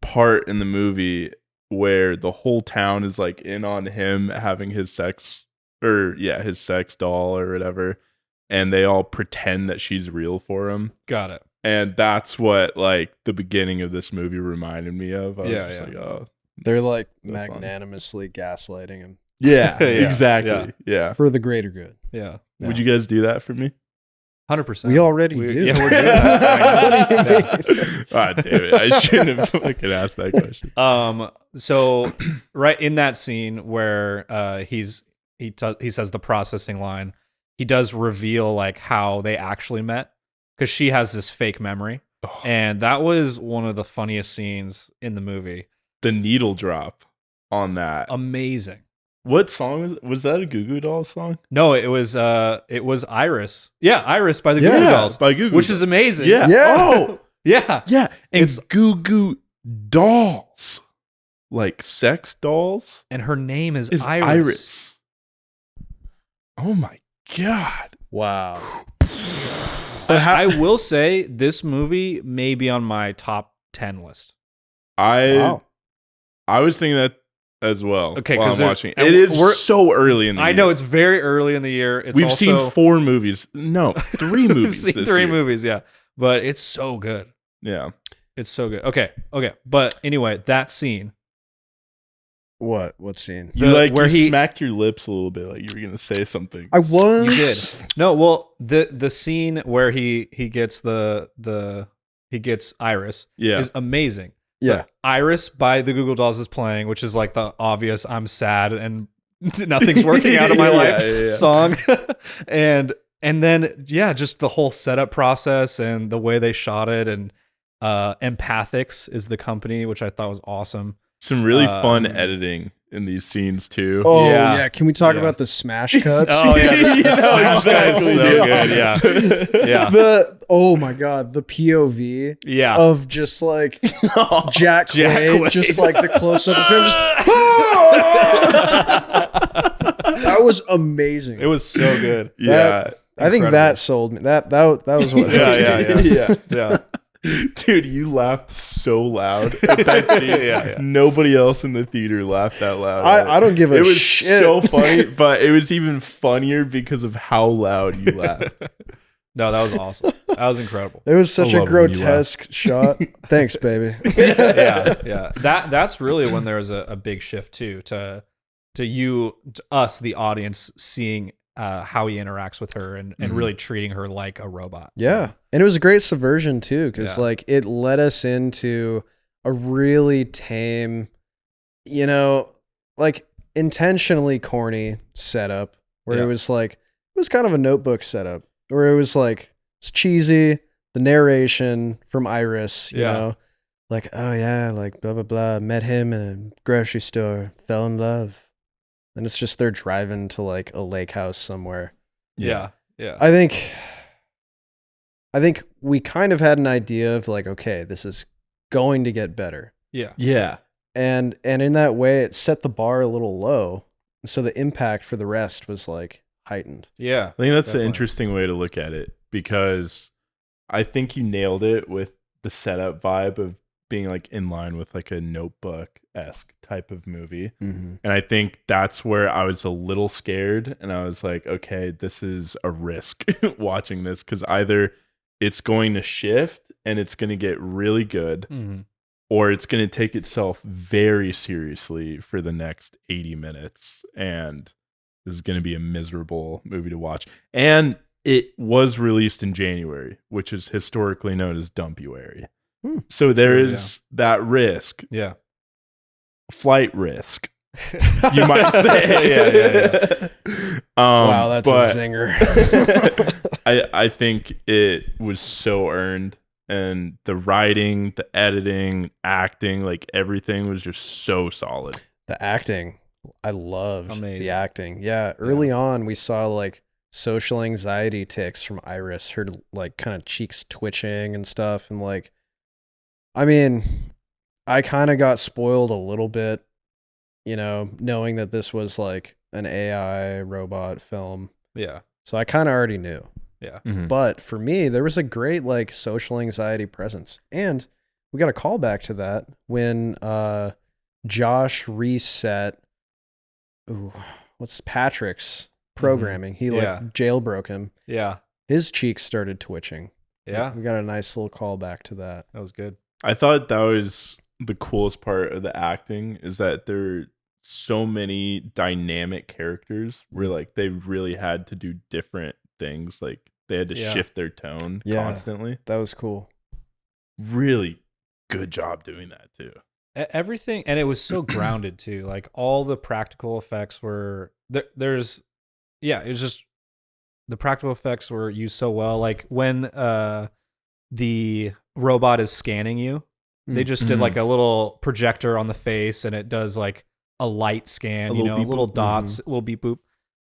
[SPEAKER 1] part in the movie where the whole town is like in on him having his sex doll or whatever, and they all pretend that she's real for him.
[SPEAKER 2] Got it.
[SPEAKER 1] And that's what like the beginning of this movie reminded me of. I was
[SPEAKER 2] Yeah,
[SPEAKER 1] just
[SPEAKER 2] yeah.
[SPEAKER 1] like, oh,
[SPEAKER 3] They're like
[SPEAKER 1] So fun.
[SPEAKER 3] magnanimously gaslighting him
[SPEAKER 1] yeah,
[SPEAKER 2] Yeah,
[SPEAKER 1] exactly. Yeah.
[SPEAKER 3] for the greater good.
[SPEAKER 2] Yeah,
[SPEAKER 3] Yeah.
[SPEAKER 1] Would you guys do that for me?
[SPEAKER 2] 100%.
[SPEAKER 3] We already do.
[SPEAKER 2] Yeah, we're doing that.
[SPEAKER 3] What do you mean?
[SPEAKER 1] Ah, damn it. I shouldn't have fucking asked that question.
[SPEAKER 2] So right in that scene where he says the processing line, he does reveal like how they actually met because she has this fake memory,
[SPEAKER 1] Oh,
[SPEAKER 2] and that was one of the funniest scenes in the movie.
[SPEAKER 1] the needle drop on that.
[SPEAKER 2] Amazing.
[SPEAKER 1] What song was that? A Goo Goo Dolls song?
[SPEAKER 2] No, it was Iris. Yeah, Iris by the Goo
[SPEAKER 3] Yeah,
[SPEAKER 2] Goo Dolls,
[SPEAKER 1] by Goo Goo
[SPEAKER 2] which
[SPEAKER 1] Dolls.
[SPEAKER 2] is amazing.
[SPEAKER 1] Yeah.
[SPEAKER 3] Yeah.
[SPEAKER 1] Oh,
[SPEAKER 2] yeah.
[SPEAKER 1] yeah. And
[SPEAKER 2] It's-
[SPEAKER 1] Goo Goo Dolls, like sex dolls,
[SPEAKER 2] And her name is
[SPEAKER 1] is
[SPEAKER 2] Iris.
[SPEAKER 1] Iris. Oh my god.
[SPEAKER 3] Wow.
[SPEAKER 2] I will say this movie may be on my top 10 list.
[SPEAKER 3] Wow.
[SPEAKER 1] I was thinking that as well.
[SPEAKER 2] Okay,
[SPEAKER 1] while
[SPEAKER 2] 'cause
[SPEAKER 1] I'm
[SPEAKER 2] it-
[SPEAKER 1] watching.
[SPEAKER 2] and
[SPEAKER 1] It is
[SPEAKER 2] we're-
[SPEAKER 1] so early in the
[SPEAKER 2] I
[SPEAKER 1] year.
[SPEAKER 2] know it's very early in the year. It's
[SPEAKER 1] We've
[SPEAKER 2] also,
[SPEAKER 1] seen 4 movies. No, 3
[SPEAKER 2] we've
[SPEAKER 1] movies.
[SPEAKER 2] seen
[SPEAKER 1] this
[SPEAKER 2] 3
[SPEAKER 1] year.
[SPEAKER 2] movies, yeah. But it's so good.
[SPEAKER 1] Yeah.
[SPEAKER 2] It's so good. Okay. But anyway, that scene.
[SPEAKER 3] What scene?
[SPEAKER 1] You
[SPEAKER 2] where he
[SPEAKER 1] smacked your lips a little bit, like you were gonna say something.
[SPEAKER 3] I was.
[SPEAKER 2] You did. No, well, the scene where he gets he gets Iris
[SPEAKER 1] Yeah.
[SPEAKER 2] is amazing.
[SPEAKER 3] Yeah.
[SPEAKER 2] Iris by the Google Dolls is playing, which is like the obvious I'm sad and nothing's working out in my
[SPEAKER 1] Yeah,
[SPEAKER 2] life
[SPEAKER 1] yeah.
[SPEAKER 2] song. and then just the whole setup process and the way they shot it, and Empathics is the company, which I thought was awesome.
[SPEAKER 1] Some really fun editing in these scenes too.
[SPEAKER 3] Oh
[SPEAKER 2] Yeah.
[SPEAKER 3] yeah, can we talk
[SPEAKER 2] Yeah.
[SPEAKER 3] about the smash cuts?
[SPEAKER 2] Oh yeah, the smash cut is
[SPEAKER 1] exactly,
[SPEAKER 2] so
[SPEAKER 1] dude.
[SPEAKER 2] good. Yeah,
[SPEAKER 3] Oh my god, the POV
[SPEAKER 2] yeah.
[SPEAKER 3] of just like Jack Quaid, just like the close up of him. That was amazing.
[SPEAKER 2] It was so good.
[SPEAKER 1] Yeah.
[SPEAKER 3] I think
[SPEAKER 2] incredible.
[SPEAKER 3] that sold me. That was what.
[SPEAKER 2] Yeah.
[SPEAKER 1] Dude, you laughed so loud at that scene.
[SPEAKER 2] Yeah.
[SPEAKER 1] Nobody else in the theater laughed that loud.
[SPEAKER 3] I don't give a
[SPEAKER 1] It was
[SPEAKER 3] shit.
[SPEAKER 1] so funny, but it was even funnier because of how loud you laughed.
[SPEAKER 2] No, that was awesome. That was incredible.
[SPEAKER 3] It was such
[SPEAKER 1] I
[SPEAKER 3] a
[SPEAKER 1] love when you laugh.
[SPEAKER 3] grotesque shot. Thanks, baby.
[SPEAKER 2] Yeah. That's really when there was a big shift too to us, the audience, seeing how he interacts with her and really treating her like a robot.
[SPEAKER 3] Yeah. And it was a great subversion too, because
[SPEAKER 2] Yeah.
[SPEAKER 3] like it led us into a really tame, like intentionally corny setup where
[SPEAKER 2] Yeah.
[SPEAKER 3] it was kind of a Notebook setup where it was like, it's cheesy, the narration from Iris, you
[SPEAKER 2] Yeah.
[SPEAKER 3] know, like, oh yeah, like blah, blah, blah, met him in a grocery store, fell in love. And it's just they're driving to like a lake house somewhere.
[SPEAKER 2] Yeah.
[SPEAKER 3] I think we kind of had an idea of like, okay, this is going to get better.
[SPEAKER 2] Yeah.
[SPEAKER 1] Yeah.
[SPEAKER 3] And in that way it set the bar a little low. So the impact for the rest was like heightened.
[SPEAKER 2] Yeah.
[SPEAKER 1] I think that's an
[SPEAKER 2] Definitely.
[SPEAKER 1] interesting way to look at it because I think you nailed it with the setup vibe of being like in line with like a Notebook-esque type of movie.
[SPEAKER 3] Mm-hmm.
[SPEAKER 1] And I think that's where I was a little scared and I was like, okay, this is a risk watching this because either it's going to shift and it's going to get really good
[SPEAKER 2] Mhm.
[SPEAKER 1] or it's going to take itself very seriously for the next 80 minutes and this is going to be a miserable movie to watch. And it was released in January, which is historically known as Dumpuary. So there
[SPEAKER 2] True,
[SPEAKER 1] is that risk,
[SPEAKER 2] Yeah.
[SPEAKER 1] flight risk, you might say.
[SPEAKER 2] Yeah.
[SPEAKER 3] Wow, that's
[SPEAKER 1] but
[SPEAKER 3] a zinger.
[SPEAKER 1] I think it was so earned, and the writing, the editing, acting, like everything was just so solid.
[SPEAKER 3] The acting, I loved
[SPEAKER 2] Amazing.
[SPEAKER 3] the acting. Yeah, early on we saw like social anxiety tics from Iris, her like kind of cheeks twitching and stuff, and like, I mean, I kind of got spoiled a little bit, knowing that this was like an AI robot film.
[SPEAKER 2] Yeah.
[SPEAKER 3] So I kind of already knew.
[SPEAKER 2] Yeah.
[SPEAKER 3] But for me, there was a great like social anxiety presence. And we got a callback to that when Josh reset what's Patrick's programming. He like
[SPEAKER 2] Yeah.
[SPEAKER 3] jailbroke him.
[SPEAKER 2] Yeah.
[SPEAKER 3] His cheeks started twitching.
[SPEAKER 2] Yeah.
[SPEAKER 3] We got a nice little callback to that.
[SPEAKER 2] That was good.
[SPEAKER 1] I thought that was the coolest part of the acting is that there are so many dynamic characters where like they really had to do different things. Like they had to
[SPEAKER 2] Yeah.
[SPEAKER 1] shift their tone
[SPEAKER 3] Yeah.
[SPEAKER 1] constantly.
[SPEAKER 3] That was cool.
[SPEAKER 1] Really good job doing that too.
[SPEAKER 2] Everything, and it was so grounded too. Like all the practical effects were it was just the practical effects were used so well. Like when the robot is scanning you, they just did like a little projector on the face, and it does like a light scan,
[SPEAKER 1] A little beep
[SPEAKER 2] little
[SPEAKER 1] boop.
[SPEAKER 2] dots, little beep boop,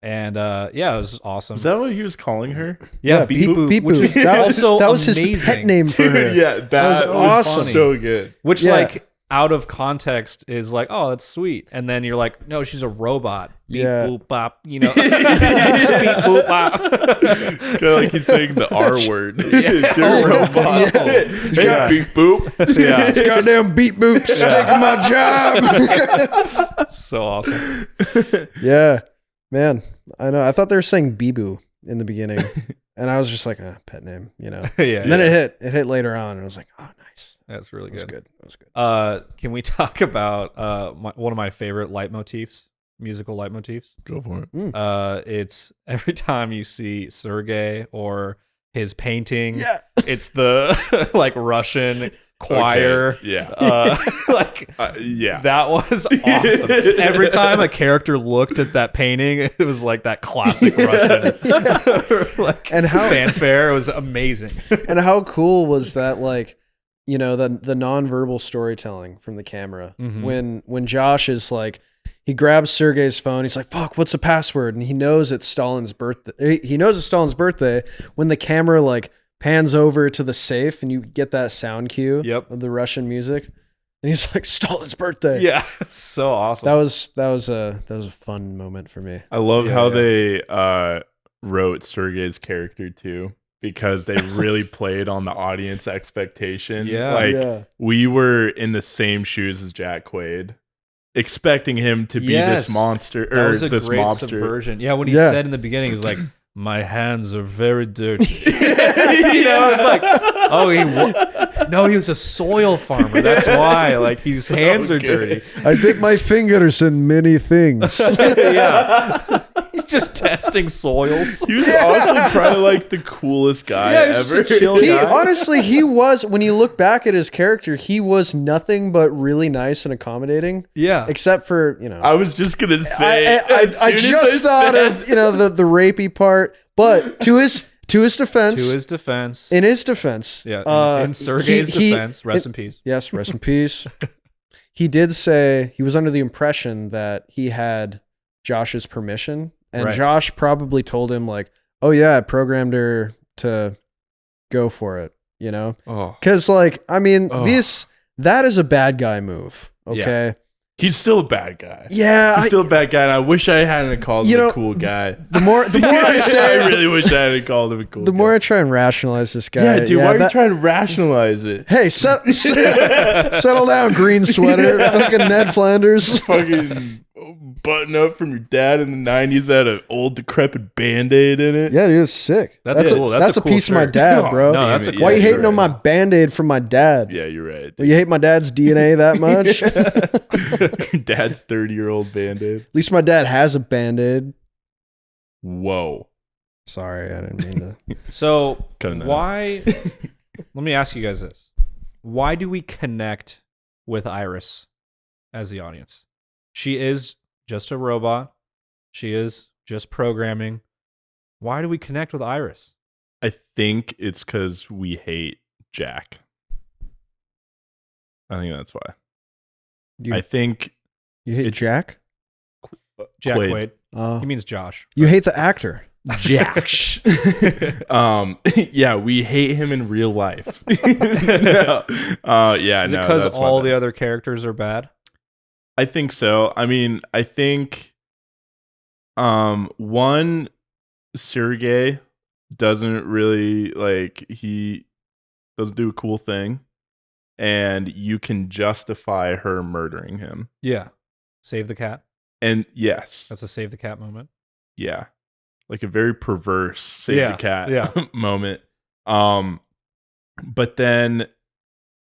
[SPEAKER 2] and it was awesome.
[SPEAKER 1] Is that what he was calling her?
[SPEAKER 2] yeah,
[SPEAKER 3] Beep Boop. Beep
[SPEAKER 2] which
[SPEAKER 3] Boop.
[SPEAKER 2] is
[SPEAKER 3] That was,
[SPEAKER 2] also
[SPEAKER 3] that was his
[SPEAKER 2] amazing.
[SPEAKER 3] pet name for her.
[SPEAKER 1] Yeah, that
[SPEAKER 3] was
[SPEAKER 1] was
[SPEAKER 3] awesome.
[SPEAKER 1] so good.
[SPEAKER 2] Which
[SPEAKER 3] Yeah.
[SPEAKER 2] like out of context is like, oh, that's sweet, and then you're like, no, she's a robot. Beep
[SPEAKER 3] Yeah.
[SPEAKER 2] boop bop, beep boop bop.
[SPEAKER 1] It's kind of like he's saying the R word.
[SPEAKER 2] Yeah.
[SPEAKER 1] You're a robot.
[SPEAKER 3] Yeah.
[SPEAKER 1] Hey, beep boop.
[SPEAKER 2] Yeah,
[SPEAKER 3] This goddamn Beep Boop's taking my job.
[SPEAKER 2] so awesome.
[SPEAKER 3] Yeah, man. I know. I thought they were saying Bibu in the beginning, and I was just like, pet name,
[SPEAKER 2] Yeah,
[SPEAKER 3] And then it hit later on, and I was like, oh, nice.
[SPEAKER 2] that's really
[SPEAKER 3] That was
[SPEAKER 2] good.
[SPEAKER 3] good. That was good.
[SPEAKER 2] Can we talk about one of my favorite leitmotifs, musical leitmotifs?
[SPEAKER 1] Go for it.
[SPEAKER 2] It's every time you see Sergei or his painting,
[SPEAKER 3] Yeah.
[SPEAKER 2] it's the like Russian choir.
[SPEAKER 1] Okay, yeah. Yeah.
[SPEAKER 2] That was awesome. Every time a character looked at that painting, it was like that classic Russian like
[SPEAKER 3] And how-
[SPEAKER 2] fanfare. It was amazing.
[SPEAKER 3] And how cool was that? Like you know, the nonverbal storytelling from the camera.
[SPEAKER 2] Mhm.
[SPEAKER 3] When Josh is like, he grabs Sergei's phone, he's like, fuck, what's the password? And he knows it's Stalin's birthday. He knows it's Stalin's birthday when the camera like pans over to the safe and you get that sound cue of the Russian music. And he's like, Stalin's birthday.
[SPEAKER 2] Yeah. So awesome.
[SPEAKER 3] That was a fun moment for me.
[SPEAKER 1] I love how they wrote Sergei's character too, because they really played on the audience expectation. We were in the same shoes as Jack Quaid, expecting him to be this monster
[SPEAKER 2] that was a
[SPEAKER 1] this
[SPEAKER 2] great
[SPEAKER 1] mobster.
[SPEAKER 2] Subversion. Yeah, when he said in the beginning, he's like, my hands are very dirty. It's like, no, he was a soil farmer. That's why. Like, his hands are dirty.
[SPEAKER 3] I dip my fingers in many things.
[SPEAKER 2] He's just testing soils.
[SPEAKER 1] He was honestly probably like the coolest guy ever.
[SPEAKER 3] Honestly, he was, when you look back at his character, he was nothing but really nice and accommodating.
[SPEAKER 2] Yeah.
[SPEAKER 3] Except for,
[SPEAKER 1] I was just going to say.
[SPEAKER 3] I just thought of, the rapey part, but to his defense. In his defense.
[SPEAKER 2] Yeah. In Sergei's defense, rest in peace.
[SPEAKER 3] Yes, rest in peace. He did say he was under the impression that he had Josh's permission. And Josh probably told him like, oh yeah, I programmed her to go for it, Because that is a bad guy move. Okay.
[SPEAKER 1] Yeah. He's still a bad guy.
[SPEAKER 3] Yeah.
[SPEAKER 1] He's still a bad guy, and I wish I hadn't called him a cool guy.
[SPEAKER 3] The more I say,
[SPEAKER 1] I really wish I hadn't called him a cool guy.
[SPEAKER 3] The more I try and rationalize this guy.
[SPEAKER 1] Yeah, dude, why are you trying to rationalize it?
[SPEAKER 3] Hey, settle down, green sweater. Fucking Ned Flanders.
[SPEAKER 1] Fucking button up from your dad in the 90s that had an old decrepit Band-Aid in it.
[SPEAKER 3] Yeah, dude, it's sick.
[SPEAKER 2] That's cool.
[SPEAKER 3] That's a
[SPEAKER 2] cool
[SPEAKER 3] piece
[SPEAKER 2] shirt.
[SPEAKER 3] of my dad, bro.
[SPEAKER 2] No, that's
[SPEAKER 3] why you hating on my Band-Aid from my dad?
[SPEAKER 1] Yeah, you're right.
[SPEAKER 3] You hate my dad's DNA that much?
[SPEAKER 1] Your dad's 30-year-old Band-Aid.
[SPEAKER 3] At least my dad has a Band-Aid.
[SPEAKER 1] Whoa.
[SPEAKER 3] Sorry, I didn't mean to.
[SPEAKER 2] So why? Let me ask you guys this: why do we connect with Iris as the audience? She is just a robot. She is just programming. Why do we connect with Iris?
[SPEAKER 1] I think it's because we hate Jack. I think that's why. I think
[SPEAKER 3] you hate Jack?
[SPEAKER 2] Jack Quaid. He means Josh.
[SPEAKER 3] You hate the actor.
[SPEAKER 1] Jack. Yeah, we hate him in real life. Is it
[SPEAKER 2] because all the other characters are bad?
[SPEAKER 1] I think so. I mean, I think one, Sergei doesn't really he doesn't do a cool thing, and you can justify her murdering him.
[SPEAKER 2] Yeah. Save the cat.
[SPEAKER 1] And yes.
[SPEAKER 2] That's a save the cat moment.
[SPEAKER 1] Yeah. Like a very perverse save the cat moment. But then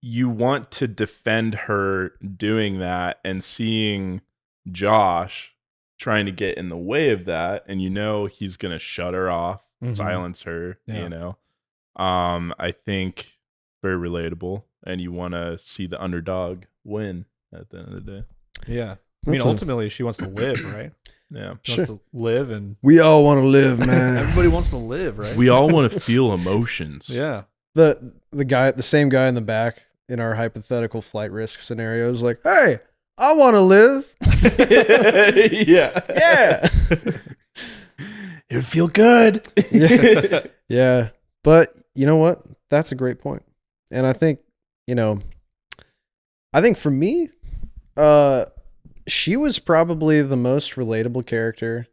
[SPEAKER 1] you want to defend her doing that, and seeing Josh trying to get in the way of that, and he's going to shut her off, silence her, I think very relatable, and you want to see the underdog win at the end of the day.
[SPEAKER 2] Yeah. I mean, ultimately, she wants to live, right?
[SPEAKER 1] Yeah.
[SPEAKER 2] She wants to live, and
[SPEAKER 3] we all want to live, man.
[SPEAKER 2] Everybody wants to live, right?
[SPEAKER 1] We all want to feel emotions.
[SPEAKER 2] Yeah.
[SPEAKER 3] The same guy in the back in our hypothetical flight risk scenario is like, hey, I want to live.
[SPEAKER 1] Yeah. It would feel good.
[SPEAKER 3] Yeah. But you know what? That's a great point. And I think, for me, she was probably the most relatable character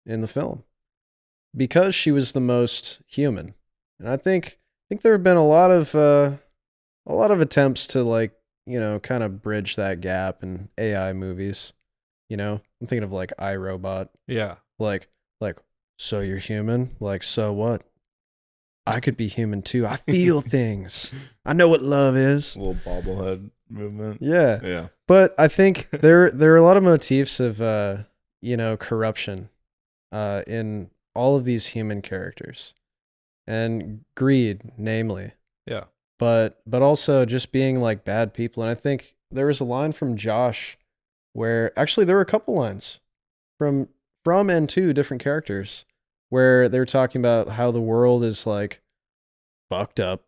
[SPEAKER 3] in the film because she was the most human. And I think there have been a lot of attempts to kind of bridge that gap in AI movies. I'm thinking of iRobot.
[SPEAKER 2] Yeah.
[SPEAKER 3] Like, so you're human? So what? I could be human too. I feel things. I know what love is.
[SPEAKER 1] A little bobblehead movement.
[SPEAKER 3] Yeah. But I think there are a lot of motifs of corruption in all of these human characters, and greed, namely.
[SPEAKER 2] Yeah.
[SPEAKER 3] But also just being bad people. And I think there was a line from Josh where actually there were a couple lines from and to different characters where they were talking about how the world is fucked up,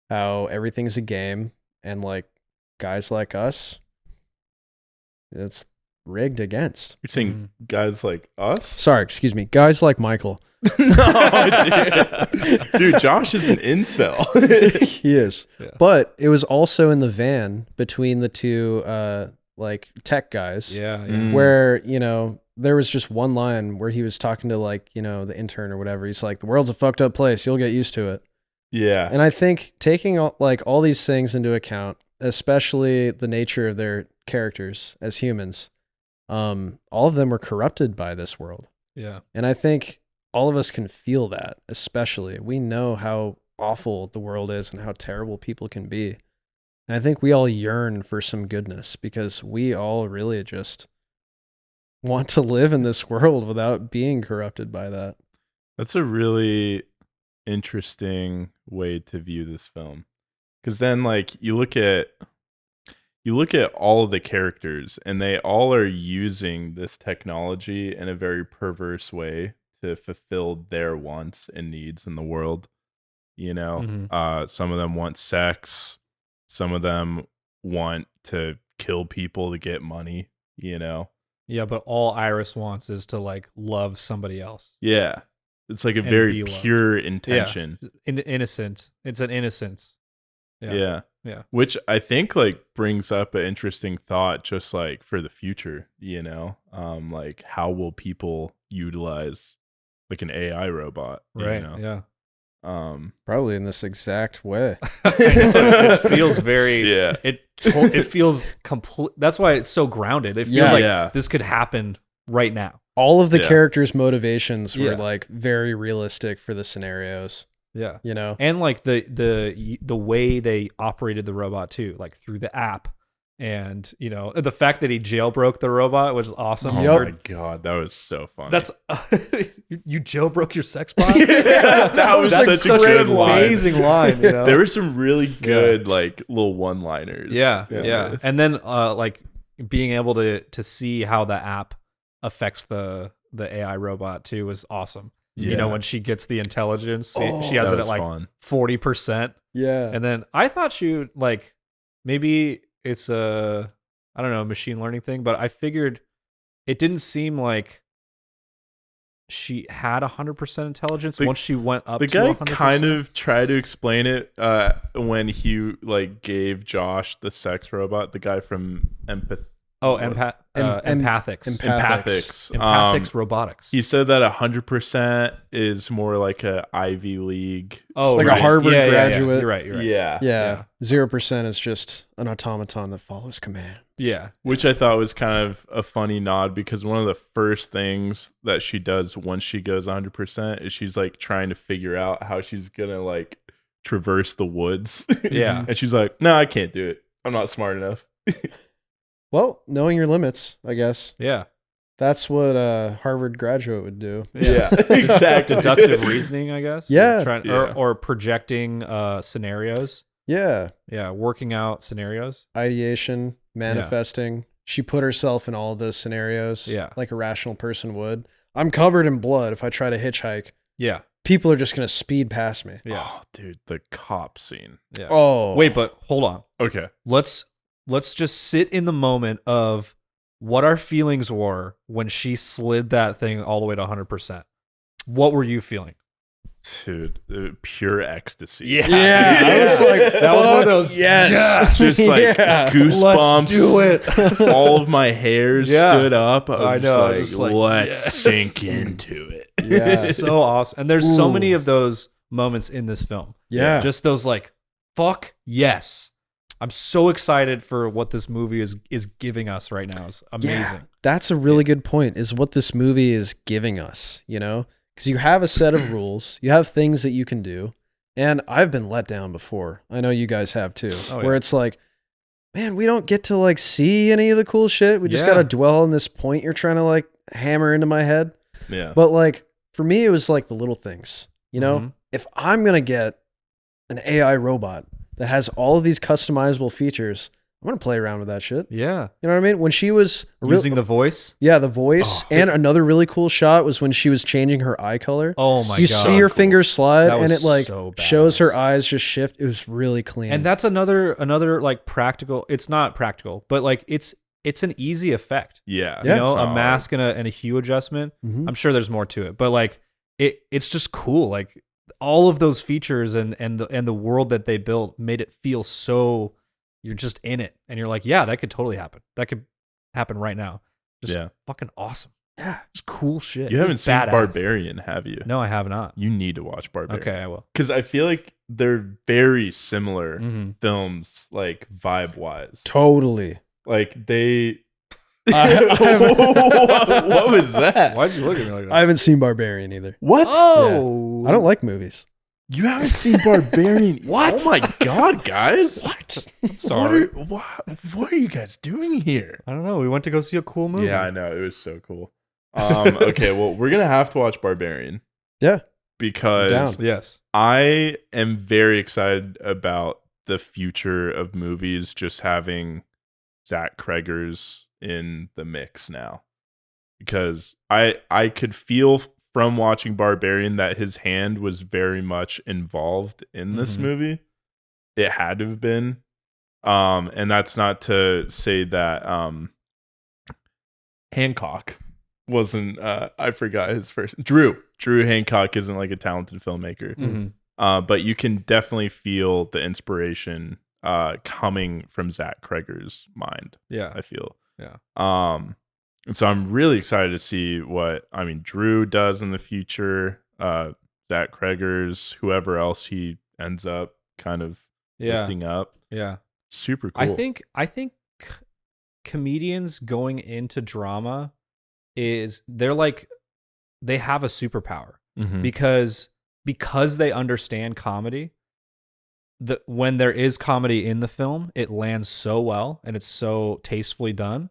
[SPEAKER 3] how everything's a game, And like guys like us, it's rigged against.
[SPEAKER 1] You're saying guys like us?
[SPEAKER 3] Sorry, excuse me. Guys like Michael.
[SPEAKER 1] No, dude, Josh is an incel.
[SPEAKER 3] He is.
[SPEAKER 2] Yeah.
[SPEAKER 3] But it was also in the van between the two like tech guys.
[SPEAKER 2] Yeah.
[SPEAKER 3] Where, you know, there was just one line where he was talking to like, you know, the intern or whatever. He's like, the world's a fucked up place. You'll get used to it.
[SPEAKER 1] Yeah.
[SPEAKER 3] And I think taking all these things into account, especially the nature of their characters as humans, all of them were corrupted by this world.
[SPEAKER 2] Yeah.
[SPEAKER 3] And I think all of us can feel that, especially. We know how awful the world is and how terrible people can be. And I think we all yearn for some goodness because we all really just want to live in this world without being corrupted by that.
[SPEAKER 1] That's a really interesting way to view this film. Because then like you look at all of the characters and they all are using this technology in a very perverse way to fulfill their wants and needs in the world. You know, some of them want sex, some of them want to kill people to get money, you know.
[SPEAKER 2] Yeah, but all Iris wants is to like love somebody else.
[SPEAKER 1] Yeah. It's like a
[SPEAKER 2] And
[SPEAKER 1] very
[SPEAKER 2] be loved.
[SPEAKER 1] pure intention.
[SPEAKER 2] Innocent. It's an innocence.
[SPEAKER 1] Yeah.
[SPEAKER 2] Yeah.
[SPEAKER 1] Which I think like brings up an interesting thought just like for the future, you know? Like how will people utilize like an AI robot?
[SPEAKER 2] Right.
[SPEAKER 1] You know?
[SPEAKER 2] Yeah.
[SPEAKER 3] Probably in this exact way.
[SPEAKER 2] It feels very.
[SPEAKER 1] Yeah.
[SPEAKER 2] It feels complete. That's why it's so grounded. It feels
[SPEAKER 3] Yeah.
[SPEAKER 2] like
[SPEAKER 1] Yeah.
[SPEAKER 2] this could happen right now.
[SPEAKER 3] All of the
[SPEAKER 1] Yeah.
[SPEAKER 3] characters' motivations were
[SPEAKER 2] Yeah.
[SPEAKER 3] like very realistic for the scenarios,
[SPEAKER 2] Yeah.
[SPEAKER 3] you know?
[SPEAKER 2] And like the way they operated the robot too, like through the app, and you know the fact that he jailbroke the robot was awesome.
[SPEAKER 1] Oh
[SPEAKER 3] Yup.
[SPEAKER 1] my god, that was so funny.
[SPEAKER 2] That's you jailbroke your sex bot.
[SPEAKER 1] Yeah, that was
[SPEAKER 2] like
[SPEAKER 1] such a
[SPEAKER 2] an
[SPEAKER 1] good line.
[SPEAKER 2] amazing line. You know?
[SPEAKER 1] There were some really good like little one-liners.
[SPEAKER 2] Yeah. And then like being able to see how the app affects the AI robot too was awesome. You know,
[SPEAKER 1] Yeah.
[SPEAKER 2] when she gets the intelligence,
[SPEAKER 3] Oh,
[SPEAKER 2] she has
[SPEAKER 1] that
[SPEAKER 2] it at
[SPEAKER 1] was
[SPEAKER 2] like
[SPEAKER 1] fun.
[SPEAKER 2] 40%.
[SPEAKER 3] Yeah.
[SPEAKER 2] And then I thought she would like maybe it's a I don't know, machine learning thing, but I figured it didn't seem like she had 100% intelligence once she went up
[SPEAKER 1] The
[SPEAKER 2] to
[SPEAKER 1] guy
[SPEAKER 2] 100%.
[SPEAKER 1] kind of tried to explain it when he like gave Josh the sex robot, the guy from Empathics.
[SPEAKER 2] Empathics robotics.
[SPEAKER 1] He said that 100% is more like a Ivy League.
[SPEAKER 3] like a
[SPEAKER 1] student.
[SPEAKER 3] Harvard
[SPEAKER 2] Yeah,
[SPEAKER 3] graduate.
[SPEAKER 2] You're right.
[SPEAKER 1] Yeah.
[SPEAKER 3] Yeah. 0% is just an automaton that follows command.
[SPEAKER 2] Yeah.
[SPEAKER 1] Which I thought was kind of a funny nod because one of the first things that she does once she goes 100% is she's like trying to figure out how she's going to like traverse the woods.
[SPEAKER 2] Yeah.
[SPEAKER 1] And she's like, no, I can't do it. I'm not smart enough.
[SPEAKER 3] Well, knowing your limits, I guess.
[SPEAKER 2] Yeah.
[SPEAKER 3] That's what a Harvard graduate would do.
[SPEAKER 1] Yeah, exactly.
[SPEAKER 2] Deductive reasoning, I guess.
[SPEAKER 3] Yeah.
[SPEAKER 1] Yeah.
[SPEAKER 2] Or projecting scenarios.
[SPEAKER 3] Yeah.
[SPEAKER 2] Yeah, working out scenarios.
[SPEAKER 3] Ideation, manifesting. She put herself in all of those scenarios like a rational person would. I'm covered in blood if I try to hitchhike.
[SPEAKER 2] Yeah.
[SPEAKER 3] People are just going to speed past me.
[SPEAKER 2] Yeah.
[SPEAKER 1] Oh, dude, the cop scene.
[SPEAKER 2] Yeah.
[SPEAKER 3] Oh.
[SPEAKER 2] Wait, but hold on.
[SPEAKER 1] Okay.
[SPEAKER 2] Let's just sit in the moment of what our feelings were when she slid that thing all the way to 100%. What were you feeling?
[SPEAKER 1] Dude, pure ecstasy.
[SPEAKER 3] Yeah. I was like,
[SPEAKER 2] That was one of those,
[SPEAKER 3] Yes.
[SPEAKER 1] Just like
[SPEAKER 3] Yeah.
[SPEAKER 1] goosebumps.
[SPEAKER 2] Let's do it.
[SPEAKER 1] All of my hairs
[SPEAKER 2] Yeah.
[SPEAKER 1] stood up.
[SPEAKER 2] I know,
[SPEAKER 1] I was
[SPEAKER 2] just
[SPEAKER 1] like,
[SPEAKER 2] like,
[SPEAKER 1] let's
[SPEAKER 2] yes.
[SPEAKER 1] sink into it.
[SPEAKER 3] Yeah.
[SPEAKER 2] So awesome. And there's so
[SPEAKER 3] Ooh.
[SPEAKER 2] many of those moments in this film.
[SPEAKER 3] Yeah.
[SPEAKER 2] Just those like, fuck yes. I'm so excited for what this movie is giving us right now. It's amazing.
[SPEAKER 3] Yeah, that's a really good point, is what this movie is giving us, you know? Because you have a set of rules, you have things that you can do, and I've been let down before. I know you guys have too,
[SPEAKER 2] Oh,
[SPEAKER 3] where
[SPEAKER 2] yeah.
[SPEAKER 3] it's like, man, we don't get to like see any of the cool shit. We just
[SPEAKER 2] Yeah.
[SPEAKER 3] got to dwell on this point you're trying to like hammer into my head.
[SPEAKER 1] Yeah.
[SPEAKER 3] But like, for me, it was like the little things, you know?
[SPEAKER 2] Mhm.
[SPEAKER 3] If I'm going to get an AI robot that has all of these customizable features, I'm gonna play around with that shit.
[SPEAKER 2] Yeah.
[SPEAKER 3] You know what I mean? When she was
[SPEAKER 2] Using the voice.
[SPEAKER 3] yeah, the voice, and another really cool shot was when she was changing her eye color.
[SPEAKER 2] Oh my god.
[SPEAKER 3] You see her fingers slide,
[SPEAKER 2] That
[SPEAKER 3] and
[SPEAKER 2] was
[SPEAKER 3] it like
[SPEAKER 2] so
[SPEAKER 3] shows her
[SPEAKER 2] badass.
[SPEAKER 3] eyes just shift. It was really clean.
[SPEAKER 2] And that's another like practical. It's not practical, but like it's an easy effect.
[SPEAKER 1] Yeah.
[SPEAKER 2] You know,
[SPEAKER 1] Solid.
[SPEAKER 2] a mask and a hue adjustment.
[SPEAKER 3] Mhm.
[SPEAKER 2] I'm sure there's more to it, but like it's just cool. Like all of those features and the world that they built made it feel so you're just in it, and you're like, yeah, that could totally happen. That could happen right now. Just fucking awesome. Yeah, just cool shit.
[SPEAKER 1] You haven't seen
[SPEAKER 2] Badass.
[SPEAKER 1] Barbarian, have you?
[SPEAKER 2] No, I have not.
[SPEAKER 1] You need to watch Barbarian.
[SPEAKER 2] Okay, I will.
[SPEAKER 1] Because I feel like they're very similar
[SPEAKER 2] Mhm.
[SPEAKER 1] films, like vibe wise.
[SPEAKER 3] totally.
[SPEAKER 1] Like they.
[SPEAKER 3] I
[SPEAKER 1] what was that?
[SPEAKER 2] Why'd you look at me like that?
[SPEAKER 3] I haven't seen Barbarian either.
[SPEAKER 1] What?
[SPEAKER 2] Oh,
[SPEAKER 3] I don't like movies.
[SPEAKER 1] You haven't seen Barbarian?
[SPEAKER 2] What?
[SPEAKER 1] Oh my god, guys!
[SPEAKER 3] What?
[SPEAKER 2] Sorry.
[SPEAKER 1] What are you guys doing here?
[SPEAKER 2] I don't know. We went to go see a cool movie.
[SPEAKER 1] Yeah, I know it was so cool. Okay, well, we're gonna have to watch Barbarian
[SPEAKER 3] Yeah.
[SPEAKER 1] because
[SPEAKER 3] Down.
[SPEAKER 2] Yes.
[SPEAKER 1] I am very excited about the future of movies just having Zach Cregger's in the mix now, because I could feel from watching Barbarian that his hand was very much involved in this
[SPEAKER 2] Mhm.
[SPEAKER 1] movie. It had to have been. And that's not to say that Hancock wasn't I forgot his first Drew Hancock isn't like a talented filmmaker.
[SPEAKER 2] Mhm.
[SPEAKER 1] But you can definitely feel the inspiration coming from Zach Cregger's mind,
[SPEAKER 2] Yeah.
[SPEAKER 1] I feel.
[SPEAKER 2] Yeah.
[SPEAKER 1] And so I'm really excited to see what Drew does in the future. Zach Cregger's, whoever else he ends up kind of
[SPEAKER 2] Yeah.
[SPEAKER 1] lifting up.
[SPEAKER 2] Yeah.
[SPEAKER 1] Super cool.
[SPEAKER 2] I think comedians going into drama they're like they have a superpower
[SPEAKER 1] Mhm.
[SPEAKER 2] because they understand comedy. When there is comedy in the film, it lands so well and it's so tastefully done.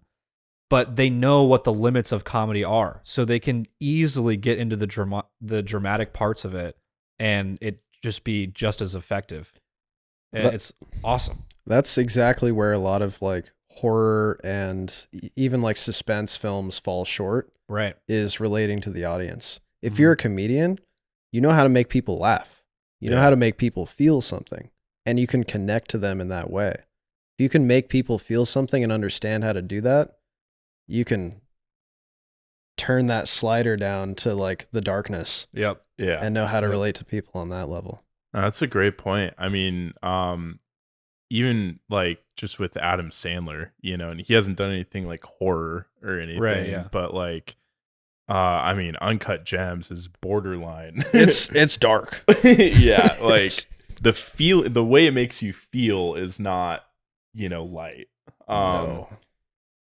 [SPEAKER 2] But they know what the limits of comedy are, so they can easily get into the dramatic parts of it, and it just be just as effective. And it's awesome.
[SPEAKER 3] That's exactly where a lot of like horror and even like suspense films fall short,
[SPEAKER 2] Right.
[SPEAKER 3] is relating to the audience. If you're a comedian, you know how to make people laugh. You know
[SPEAKER 1] Yeah.
[SPEAKER 3] how to make people feel something, and you can connect to them in that way. If you can make people feel something and understand how to do that, you can turn that slider down to like the darkness
[SPEAKER 2] Yep.
[SPEAKER 1] Yeah.
[SPEAKER 3] and know how to relate to people on that level.
[SPEAKER 1] That's a great point. I mean, even like just with Adam Sandler, and he hasn't done anything like horror or anything,
[SPEAKER 2] Right, yeah.
[SPEAKER 1] but like, Uncut Gems is borderline.
[SPEAKER 3] It's dark.
[SPEAKER 1] Yeah, like the way it makes you feel is not, light.
[SPEAKER 3] No.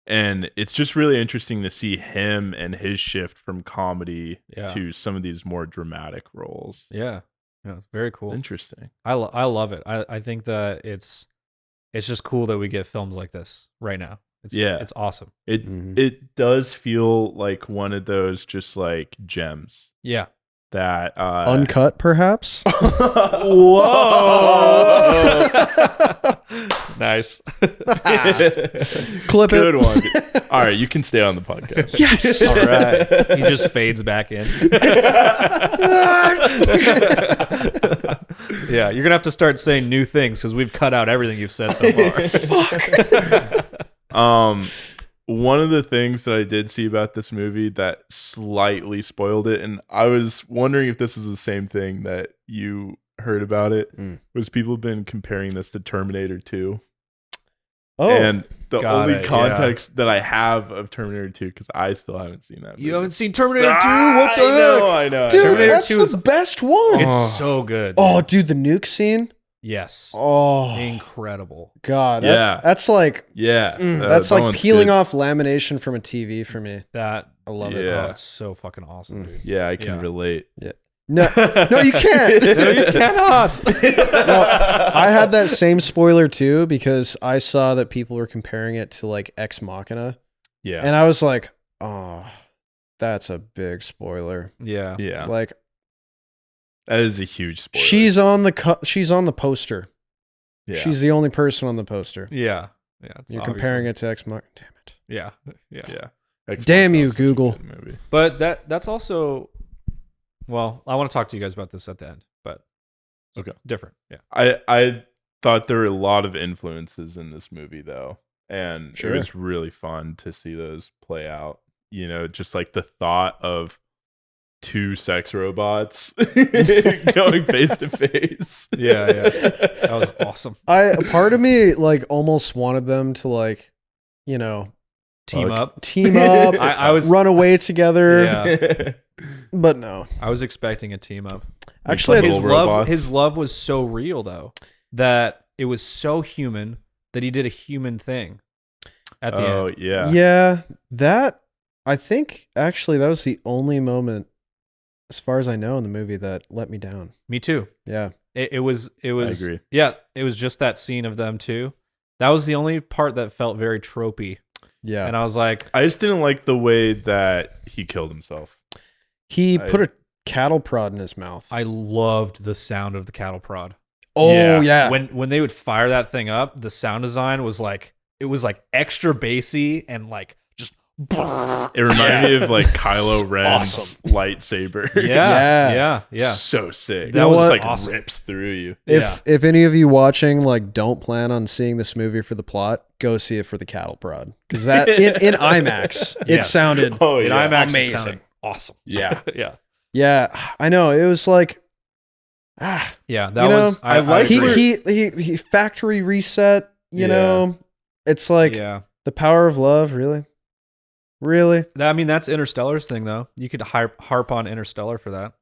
[SPEAKER 1] And it's just really interesting to see him and his shift from comedy
[SPEAKER 2] Yeah.
[SPEAKER 1] to some of these more dramatic roles.
[SPEAKER 2] Yeah. Yeah. It's very cool.
[SPEAKER 1] It's interesting.
[SPEAKER 2] I love it. I think that it's just cool that we get films like this right now. It's awesome.
[SPEAKER 1] It
[SPEAKER 3] Mhm.
[SPEAKER 1] it does feel like one of those just like gems
[SPEAKER 2] Yeah.
[SPEAKER 1] that
[SPEAKER 3] Uncut, perhaps?
[SPEAKER 1] Whoa.
[SPEAKER 2] Nice.
[SPEAKER 3] Clip
[SPEAKER 1] Good
[SPEAKER 3] it.
[SPEAKER 1] one. All right, you can stay on the podcast.
[SPEAKER 3] Yes.
[SPEAKER 2] All right. He just fades back in. Yeah, you're gonna have to start saying new things because we've cut out everything you've said so far.
[SPEAKER 1] One of the things that I did see about this movie that slightly spoiled it, and I was wondering if this was the same thing that you heard about it, was people have been comparing this to Terminator 2.
[SPEAKER 3] Oh,
[SPEAKER 1] And the
[SPEAKER 2] got
[SPEAKER 1] only
[SPEAKER 2] it, yeah.
[SPEAKER 1] context that I have of Terminator 2, because I still haven't seen that movie.
[SPEAKER 2] You haven't seen Terminator 2?
[SPEAKER 1] Ah,
[SPEAKER 2] What the heck?
[SPEAKER 1] I know.
[SPEAKER 3] dude,
[SPEAKER 2] Terminator
[SPEAKER 3] that's
[SPEAKER 2] 2
[SPEAKER 3] the
[SPEAKER 2] is-
[SPEAKER 3] best one.
[SPEAKER 2] It's so good.
[SPEAKER 3] Oh, dude, the nuke scene.
[SPEAKER 2] Yes.
[SPEAKER 3] Oh,
[SPEAKER 2] Incredible.
[SPEAKER 3] God.
[SPEAKER 1] Yeah.
[SPEAKER 3] That's like,
[SPEAKER 1] Yeah.
[SPEAKER 3] that's
[SPEAKER 1] that
[SPEAKER 3] like
[SPEAKER 1] one's
[SPEAKER 3] peeling
[SPEAKER 1] good.
[SPEAKER 3] off lamination from a TV for me.
[SPEAKER 2] That
[SPEAKER 3] I love it.
[SPEAKER 1] Yeah.
[SPEAKER 2] Oh, it's so fucking awesome, dude.
[SPEAKER 1] Yeah, I can
[SPEAKER 2] Yeah.
[SPEAKER 1] relate.
[SPEAKER 3] No, no, you can't.
[SPEAKER 2] No, you cannot.
[SPEAKER 3] No, I had that same spoiler too because I saw that people were comparing it to like Ex Machina,
[SPEAKER 1] Yeah.
[SPEAKER 3] and I was like, oh, that's a big spoiler.
[SPEAKER 2] Yeah.
[SPEAKER 1] Yeah.
[SPEAKER 3] Like
[SPEAKER 1] That is a huge spoiler.
[SPEAKER 3] she's on the poster.
[SPEAKER 1] Yeah.
[SPEAKER 3] She's the only person on the poster.
[SPEAKER 2] Yeah. Yeah, it's
[SPEAKER 3] You're
[SPEAKER 2] obviously-
[SPEAKER 3] comparing it to Ex Machina. Damn it.
[SPEAKER 2] Yeah.
[SPEAKER 1] Ex
[SPEAKER 3] Damn
[SPEAKER 1] Machina
[SPEAKER 3] you,
[SPEAKER 1] was such a
[SPEAKER 3] Google.
[SPEAKER 1] good movie.
[SPEAKER 2] But that's also, well, I want to talk to you guys about this at the end, but
[SPEAKER 1] Okay.
[SPEAKER 2] different. Yeah.
[SPEAKER 1] I thought there were a lot of influences in this movie though, and
[SPEAKER 3] Sure.
[SPEAKER 1] it was really fun to see those play out. You know, just like the thought of two sex robots going face to face.
[SPEAKER 2] Yeah. That was awesome.
[SPEAKER 3] A part of me like almost wanted them to like, you know,
[SPEAKER 2] Team
[SPEAKER 1] Fuck.
[SPEAKER 2] up.
[SPEAKER 3] team up,
[SPEAKER 2] I was
[SPEAKER 3] run away together.
[SPEAKER 2] Yeah.
[SPEAKER 3] But no.
[SPEAKER 2] I was expecting a team up.
[SPEAKER 3] Actually,
[SPEAKER 1] Little robots.
[SPEAKER 2] His love was so real though that it was so human that he did a human thing at the
[SPEAKER 1] Oh
[SPEAKER 2] end.
[SPEAKER 1] yeah.
[SPEAKER 3] yeah, that I think actually that was the only moment, as far as I know, in the movie that let me down.
[SPEAKER 2] Me too.
[SPEAKER 3] Yeah.
[SPEAKER 2] It was.
[SPEAKER 1] I agree.
[SPEAKER 2] Yeah, it was just that scene of them two. That was the only part that felt very tropey,
[SPEAKER 3] Yeah.
[SPEAKER 2] and I was like,
[SPEAKER 1] I just didn't like the way that he killed himself.
[SPEAKER 3] He
[SPEAKER 1] I-
[SPEAKER 3] put a cattle prod in his mouth.
[SPEAKER 2] I loved the sound of the cattle prod.
[SPEAKER 3] Oh yeah.
[SPEAKER 2] When they would fire that thing up, the sound design was like extra bassy and like just
[SPEAKER 1] It reminded me of like Kylo Ren's
[SPEAKER 3] awesome.
[SPEAKER 1] lightsaber.
[SPEAKER 2] yeah.
[SPEAKER 1] So sick.
[SPEAKER 2] That
[SPEAKER 1] That was
[SPEAKER 3] was
[SPEAKER 1] like
[SPEAKER 2] awesome.
[SPEAKER 1] rips through you.
[SPEAKER 3] If any of you watching like don't plan on seeing this movie for the plot, go see it for the cattle prod, because that in IMAX it
[SPEAKER 2] Yes.
[SPEAKER 3] sounded
[SPEAKER 1] Oh
[SPEAKER 2] In
[SPEAKER 1] yeah.
[SPEAKER 2] IMAX, it
[SPEAKER 3] amazing.
[SPEAKER 2] sounded awesome.
[SPEAKER 3] Yeah.
[SPEAKER 2] yeah.
[SPEAKER 3] Yeah, I know. It was like
[SPEAKER 2] Yeah, that
[SPEAKER 3] You know,
[SPEAKER 2] was.
[SPEAKER 1] I like
[SPEAKER 3] he,
[SPEAKER 1] agree.
[SPEAKER 3] he factory reset, you
[SPEAKER 1] Yeah.
[SPEAKER 3] know. It's like
[SPEAKER 2] yeah.
[SPEAKER 3] the power of love, really. Really?
[SPEAKER 2] I mean, that's Interstellar's thing, though. You could harp on Interstellar for that.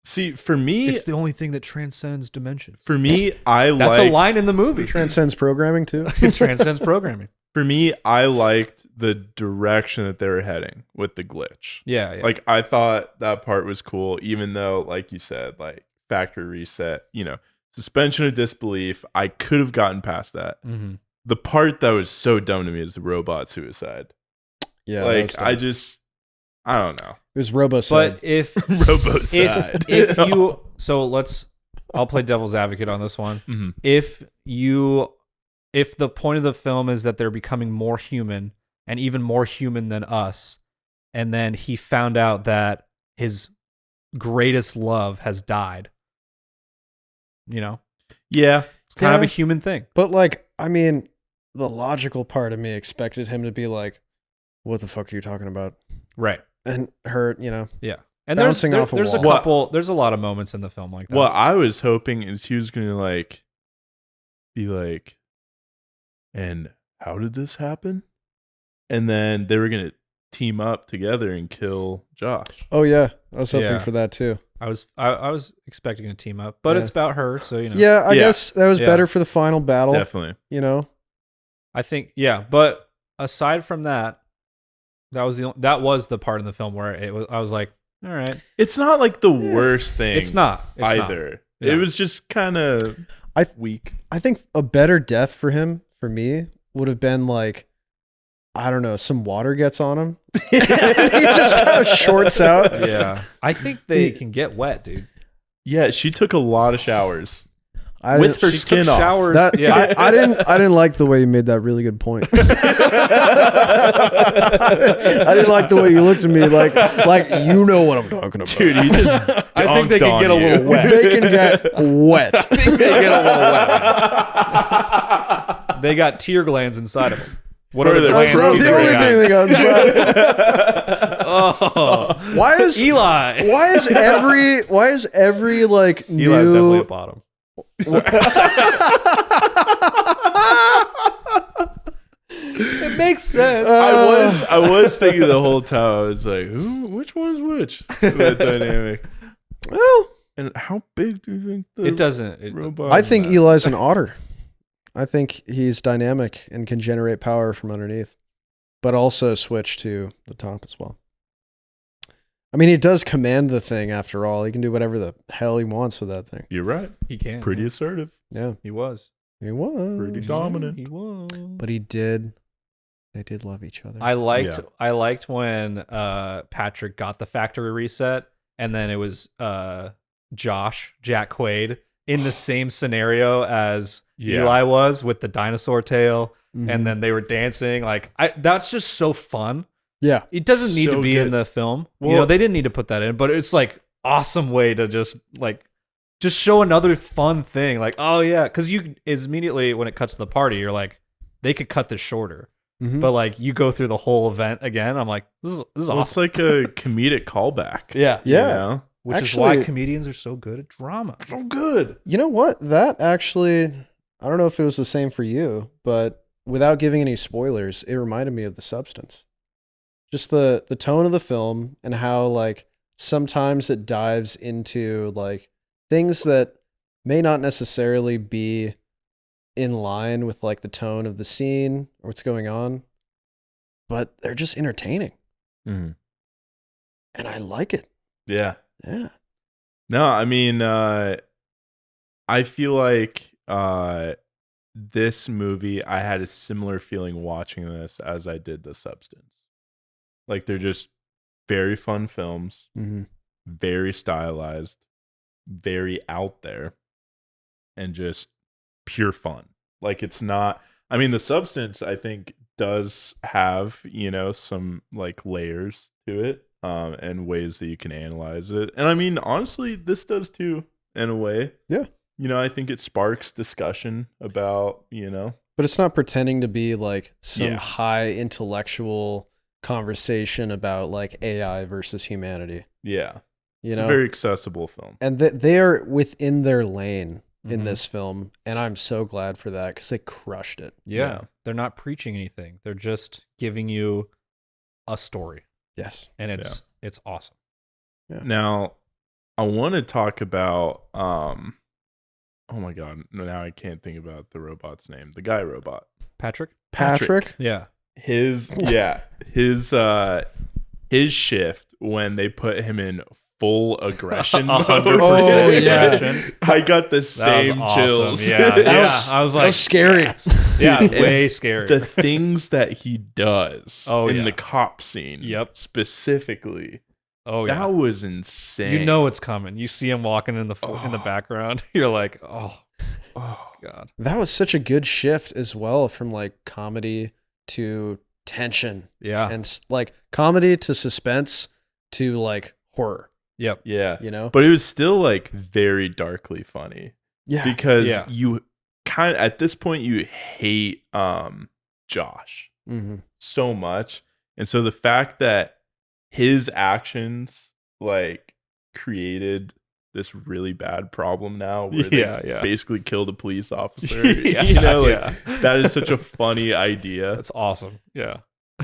[SPEAKER 1] See, for me,
[SPEAKER 2] It's the only thing that transcends dimensions.
[SPEAKER 1] I
[SPEAKER 2] That's
[SPEAKER 1] liked,
[SPEAKER 2] a line in the movie.
[SPEAKER 3] Transcends programming too.
[SPEAKER 2] It transcends programming.
[SPEAKER 1] For me, I liked the direction that they were heading with the glitch.
[SPEAKER 2] Yeah.
[SPEAKER 1] Like I thought that part was cool, even though, like you said, like factory reset, you know, suspension of disbelief. I could have gotten past that.
[SPEAKER 2] Mm-hmm.
[SPEAKER 1] The part that was so dumb to me is the robot suicide.
[SPEAKER 3] Yeah, that
[SPEAKER 1] like
[SPEAKER 3] was
[SPEAKER 1] I
[SPEAKER 3] dumb.
[SPEAKER 1] just, I don't know.
[SPEAKER 3] It was Robo.
[SPEAKER 2] But if
[SPEAKER 1] Robocide.
[SPEAKER 2] if you I'll play devil's advocate on this one.
[SPEAKER 1] Mhm.
[SPEAKER 2] If the point of the film is that they're becoming more human and even more human than us, and then he found out that his greatest love has died, you know,
[SPEAKER 1] Yeah,
[SPEAKER 2] it's kind of
[SPEAKER 3] Yeah.
[SPEAKER 2] a human thing.
[SPEAKER 3] But like, I mean, the logical part of me expected him to be like, "What the fuck are you talking about?"
[SPEAKER 2] Right.
[SPEAKER 3] And her, you know,
[SPEAKER 2] Yeah. And
[SPEAKER 3] Bouncing off a
[SPEAKER 2] there's a
[SPEAKER 3] wall.
[SPEAKER 2] couple, there's a lot of moments in the film like that.
[SPEAKER 1] what I was hoping is he was gonna like be like, and how did this happen? And then they were gonna team up together and kill Josh.
[SPEAKER 3] oh yeah, I was hoping
[SPEAKER 2] Yeah.
[SPEAKER 3] for that too.
[SPEAKER 2] I was expecting a team up, but
[SPEAKER 3] Yeah.
[SPEAKER 2] it's about her, so you know.
[SPEAKER 3] Yeah, I
[SPEAKER 1] Yeah.
[SPEAKER 3] guess that was
[SPEAKER 2] Yeah.
[SPEAKER 3] better for the final battle.
[SPEAKER 1] Definitely.
[SPEAKER 3] You know,
[SPEAKER 2] I think but aside from that, that was the part in the film where I was like, all right,
[SPEAKER 1] It's not like the worst thing.
[SPEAKER 2] it's not
[SPEAKER 1] either.
[SPEAKER 2] Yeah.
[SPEAKER 1] It was just kind of
[SPEAKER 3] I-
[SPEAKER 1] weak.
[SPEAKER 3] I think a better death for him, for me, would have been like, I don't know, some water gets on him, and he just kind of shorts out.
[SPEAKER 2] Yeah, I think they can get wet, dude.
[SPEAKER 1] Yeah, she took a lot of showers
[SPEAKER 3] I
[SPEAKER 1] with
[SPEAKER 3] didn't-
[SPEAKER 1] her
[SPEAKER 2] She
[SPEAKER 1] skin
[SPEAKER 2] took
[SPEAKER 1] off.
[SPEAKER 2] showers.
[SPEAKER 3] That,
[SPEAKER 2] Yeah,
[SPEAKER 3] I didn't like the way you made that really good point. I didn't like the way you looked at me like you know what I'm talking about.
[SPEAKER 1] Dude, he just
[SPEAKER 2] I think they
[SPEAKER 1] dunked
[SPEAKER 2] can get
[SPEAKER 1] on
[SPEAKER 2] a little
[SPEAKER 1] you.
[SPEAKER 2] wet.
[SPEAKER 3] They can get wet.
[SPEAKER 2] I think they get a little wet. They got tear glands inside of them. What are
[SPEAKER 1] Further,
[SPEAKER 2] the
[SPEAKER 3] That's
[SPEAKER 2] glands?
[SPEAKER 3] not
[SPEAKER 2] you
[SPEAKER 3] the only
[SPEAKER 2] bring
[SPEAKER 3] thing
[SPEAKER 2] out?
[SPEAKER 3] they got inside.
[SPEAKER 2] Oh,
[SPEAKER 3] Why is
[SPEAKER 2] Eli?
[SPEAKER 3] why is every like
[SPEAKER 2] Eli's
[SPEAKER 3] new
[SPEAKER 2] definitely a bottom. It makes sense.
[SPEAKER 1] I was thinking the whole time. I was like, which one's which? That dynamic.
[SPEAKER 3] well,
[SPEAKER 1] And how big do you think the
[SPEAKER 2] It doesn't.
[SPEAKER 1] robot?
[SPEAKER 3] I think Eli's an otter. I think he's dynamic and can generate power from underneath, but also switch to the top as well. I mean, he does command the thing after all. He can do whatever the hell he wants with that thing.
[SPEAKER 1] You're right.
[SPEAKER 2] He can.
[SPEAKER 1] Pretty assertive.
[SPEAKER 3] Yeah,
[SPEAKER 2] He was.
[SPEAKER 3] he was.
[SPEAKER 1] Pretty dominant.
[SPEAKER 2] He was.
[SPEAKER 3] But they did love each other.
[SPEAKER 2] I liked.
[SPEAKER 1] Yeah.
[SPEAKER 2] I liked when Patrick got the factory reset, and then it was Jack Quaid in the same scenario as
[SPEAKER 1] Yeah.
[SPEAKER 2] Eli was with the dinosaur tail and then they were dancing. Like that's just so fun.
[SPEAKER 3] Yeah.
[SPEAKER 2] It doesn't need
[SPEAKER 1] So
[SPEAKER 2] to be
[SPEAKER 1] good.
[SPEAKER 2] in the film.
[SPEAKER 1] Well-
[SPEAKER 2] They didn't need to put that in, but it's like awesome way to just show another fun thing. Like, oh yeah, because you is immediately when it cuts to the party, you're like, they could cut this shorter.
[SPEAKER 3] Mhm.
[SPEAKER 2] But like you go through the whole event again, I'm like, this is
[SPEAKER 1] Well, it's
[SPEAKER 2] awesome.
[SPEAKER 1] like a comedic callback.
[SPEAKER 3] Yeah.
[SPEAKER 1] You know?
[SPEAKER 2] Which is
[SPEAKER 3] actually-
[SPEAKER 2] why comedians are so good at drama.
[SPEAKER 1] So good.
[SPEAKER 3] You know what? That actually, I don't know if it was the same for you, but without giving any spoilers, it reminded me of The Substance. Just the tone of the film and how like sometimes it dives into like things that may not necessarily be in line with like the tone of the scene or what's going on, but they're just entertaining.
[SPEAKER 1] Mhm.
[SPEAKER 3] And I like it.
[SPEAKER 1] Yeah.
[SPEAKER 3] Yeah.
[SPEAKER 1] No, I mean, I feel like this movie, I had a similar feeling watching this as I did The Substance. Like they're just very fun films,
[SPEAKER 3] Mm-hmm.
[SPEAKER 1] very stylized, very out there, and just pure fun. Like it's not, I mean, The Substance, I think, does have, some like layers to it, and ways that you can analyze it. And I mean, honestly, this does too, in a way.
[SPEAKER 3] Yeah.
[SPEAKER 1] I think it sparks discussion about,
[SPEAKER 3] But it's not pretending to be like some
[SPEAKER 1] Yeah.
[SPEAKER 3] high intellectual conversation about like AI versus humanity.
[SPEAKER 1] yeah.
[SPEAKER 3] You
[SPEAKER 1] It's
[SPEAKER 3] know,
[SPEAKER 1] a very accessible film.
[SPEAKER 3] and they are within their lane in
[SPEAKER 2] Mhm.
[SPEAKER 3] this film, and I'm so glad for that because they crushed it.
[SPEAKER 2] Yeah. They're not preaching anything. They're just giving you a story.
[SPEAKER 3] Yes.
[SPEAKER 2] And it's awesome.
[SPEAKER 1] Now, I want to talk about oh my god, now I can't think about the robot's name. The guy robot.
[SPEAKER 2] Patrick?
[SPEAKER 3] Patrick.
[SPEAKER 2] Yeah.
[SPEAKER 1] His shift when they put him in full aggression mode.
[SPEAKER 2] 100%
[SPEAKER 3] Oh, yeah.
[SPEAKER 2] aggression.
[SPEAKER 1] I got the
[SPEAKER 2] That was
[SPEAKER 1] same
[SPEAKER 2] awesome.
[SPEAKER 1] chills.
[SPEAKER 2] Yeah.
[SPEAKER 3] That
[SPEAKER 2] I was
[SPEAKER 3] that
[SPEAKER 2] like,
[SPEAKER 3] was scary.
[SPEAKER 2] yes. Yeah,
[SPEAKER 1] Dude,
[SPEAKER 2] way scary.
[SPEAKER 1] The things that he does in
[SPEAKER 2] yeah.
[SPEAKER 1] the cop scene,
[SPEAKER 2] Yep.
[SPEAKER 1] specifically,
[SPEAKER 2] oh yeah.
[SPEAKER 1] that was insane.
[SPEAKER 2] You know it's coming. You see him walking in the in the
[SPEAKER 1] Oh.
[SPEAKER 2] background. You're like, oh
[SPEAKER 1] Oh,
[SPEAKER 2] god.
[SPEAKER 3] That was such a good shift as well from like comedy to tension
[SPEAKER 2] Yeah.
[SPEAKER 3] and like comedy to suspense to like horror.
[SPEAKER 2] Yep.
[SPEAKER 1] yeah.
[SPEAKER 3] You know.
[SPEAKER 1] But it was still like very darkly funny.
[SPEAKER 3] Yeah.
[SPEAKER 1] Because
[SPEAKER 2] Yeah.
[SPEAKER 1] you kind of at this point you hate Josh
[SPEAKER 3] Mm-hmm.
[SPEAKER 1] so much, and so the fact that his actions like created this really bad problem now where they basically killed a police officer. That is such a funny idea.
[SPEAKER 2] That's awesome. Yeah.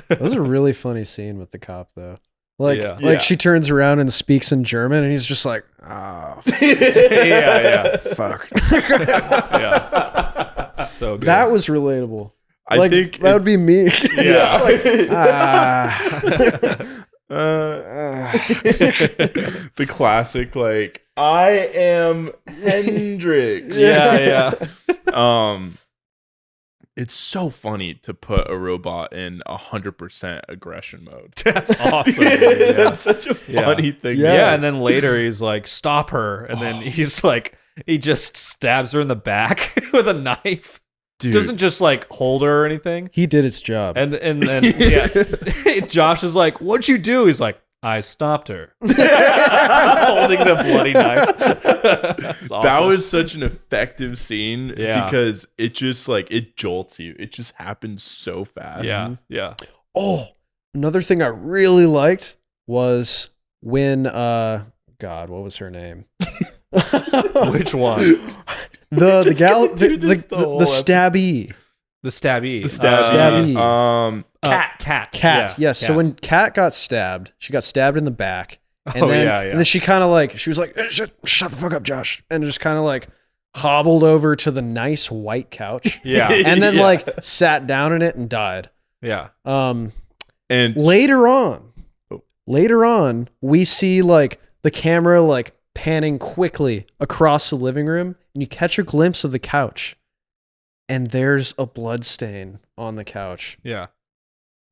[SPEAKER 3] That was a really funny scene with the cop though. Like
[SPEAKER 1] Yeah.
[SPEAKER 3] she turns around and speaks in German and he's just like, oh
[SPEAKER 2] yeah.
[SPEAKER 3] fuck.
[SPEAKER 2] Yeah. So good.
[SPEAKER 3] That was relatable.
[SPEAKER 1] I
[SPEAKER 3] Like,
[SPEAKER 1] think
[SPEAKER 3] that would be me.
[SPEAKER 2] Yeah.
[SPEAKER 1] the classic like I am Hendrix.
[SPEAKER 2] yeah.
[SPEAKER 1] It's so funny to put a robot in 100% aggression mode.
[SPEAKER 2] That's awesome. Yeah.
[SPEAKER 1] That's such a funny thing.
[SPEAKER 3] Yeah.
[SPEAKER 2] Yeah, and then later he's like, "Stop her!" And then he's like, he just stabs her in the back with a knife.
[SPEAKER 1] Dude.
[SPEAKER 2] Doesn't just like hold her or anything.
[SPEAKER 3] He did his job.
[SPEAKER 2] And then Josh is like, "What'd you do?" He's like, "I stopped her," holding the bloody knife. That's awesome.
[SPEAKER 1] That was such an effective scene because it just like it jolts you. It just happens so fast.
[SPEAKER 2] yeah.
[SPEAKER 3] Oh, another thing I really liked was when God, what was her name?
[SPEAKER 2] Which one?
[SPEAKER 3] The
[SPEAKER 1] just
[SPEAKER 3] gal,
[SPEAKER 1] gonna do this the
[SPEAKER 3] the
[SPEAKER 1] whole
[SPEAKER 3] stabby.
[SPEAKER 2] The stabby.
[SPEAKER 1] The stabby.
[SPEAKER 3] Stabby.
[SPEAKER 2] Cat.
[SPEAKER 3] Cat.
[SPEAKER 2] Yeah,
[SPEAKER 3] yes. So
[SPEAKER 2] Cat.
[SPEAKER 3] when Cat got stabbed, she got stabbed in the back. And
[SPEAKER 2] Oh,
[SPEAKER 3] then,
[SPEAKER 2] yeah.
[SPEAKER 3] And then she kind of like, she was like, shut the fuck up, Josh. And just kind of like hobbled over to the nice white couch.
[SPEAKER 2] Yeah.
[SPEAKER 3] And then like sat down in it and died.
[SPEAKER 2] Yeah.
[SPEAKER 1] And
[SPEAKER 3] Later on,
[SPEAKER 1] Oh.
[SPEAKER 3] we see like the camera like panning quickly across the living room and you catch a glimpse of the couch. And there's a blood stain on the couch.
[SPEAKER 2] Yeah.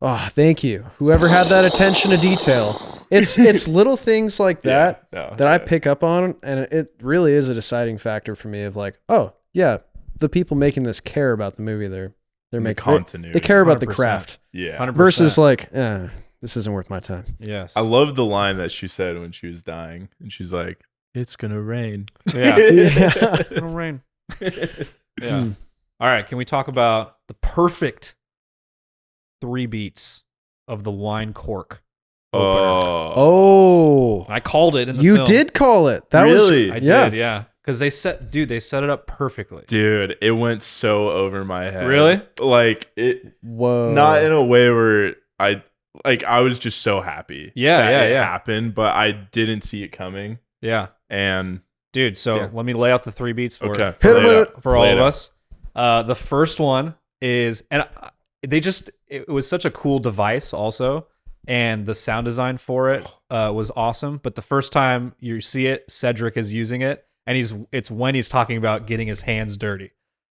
[SPEAKER 3] Oh, thank you. Whoever had that attention to detail. It's little things like that that I pick up on, and it really is a deciding factor for me of like, oh, yeah, the people making this care about the movie they're They're
[SPEAKER 1] The
[SPEAKER 3] making
[SPEAKER 1] continuity.
[SPEAKER 3] They care about the
[SPEAKER 2] 100%.
[SPEAKER 3] craft
[SPEAKER 1] Yeah.
[SPEAKER 2] 100%.
[SPEAKER 3] versus like, this isn't worth my time.
[SPEAKER 2] Yes.
[SPEAKER 1] I love the line that she said when she was dying, and she's like, "It's gonna rain."
[SPEAKER 2] Yeah.
[SPEAKER 3] Yeah.
[SPEAKER 2] It'll rain. Yeah.
[SPEAKER 3] Hmm.
[SPEAKER 2] All right. Can we talk about the perfect 3 beats of the wine cork opener?
[SPEAKER 3] Oh,
[SPEAKER 2] I called it in the
[SPEAKER 3] you
[SPEAKER 2] film.
[SPEAKER 3] did call it. That
[SPEAKER 1] Really?
[SPEAKER 2] I
[SPEAKER 3] was yeah.
[SPEAKER 2] did, yeah. Because they set it up perfectly.
[SPEAKER 1] Dude, it went so over my head.
[SPEAKER 2] Really?
[SPEAKER 1] Like it,
[SPEAKER 3] Whoa.
[SPEAKER 1] not in a way where I was just so happy.
[SPEAKER 2] Yeah,
[SPEAKER 1] that
[SPEAKER 2] yeah,
[SPEAKER 1] it
[SPEAKER 2] yeah.
[SPEAKER 1] happened, but I didn't see it coming.
[SPEAKER 2] Yeah.
[SPEAKER 1] And
[SPEAKER 2] Dude, so
[SPEAKER 1] Yeah.
[SPEAKER 2] let me lay out the 3 beats for
[SPEAKER 1] okay,
[SPEAKER 3] Hit 'em
[SPEAKER 1] lay it
[SPEAKER 3] with
[SPEAKER 1] out.
[SPEAKER 2] for all
[SPEAKER 1] Lay
[SPEAKER 2] of
[SPEAKER 1] it out.
[SPEAKER 2] us. The first one is, and it was such a cool device also, and the sound design for it was awesome. But the first time you see it, Cedric is using it, and it's when he's talking about getting his hands dirty.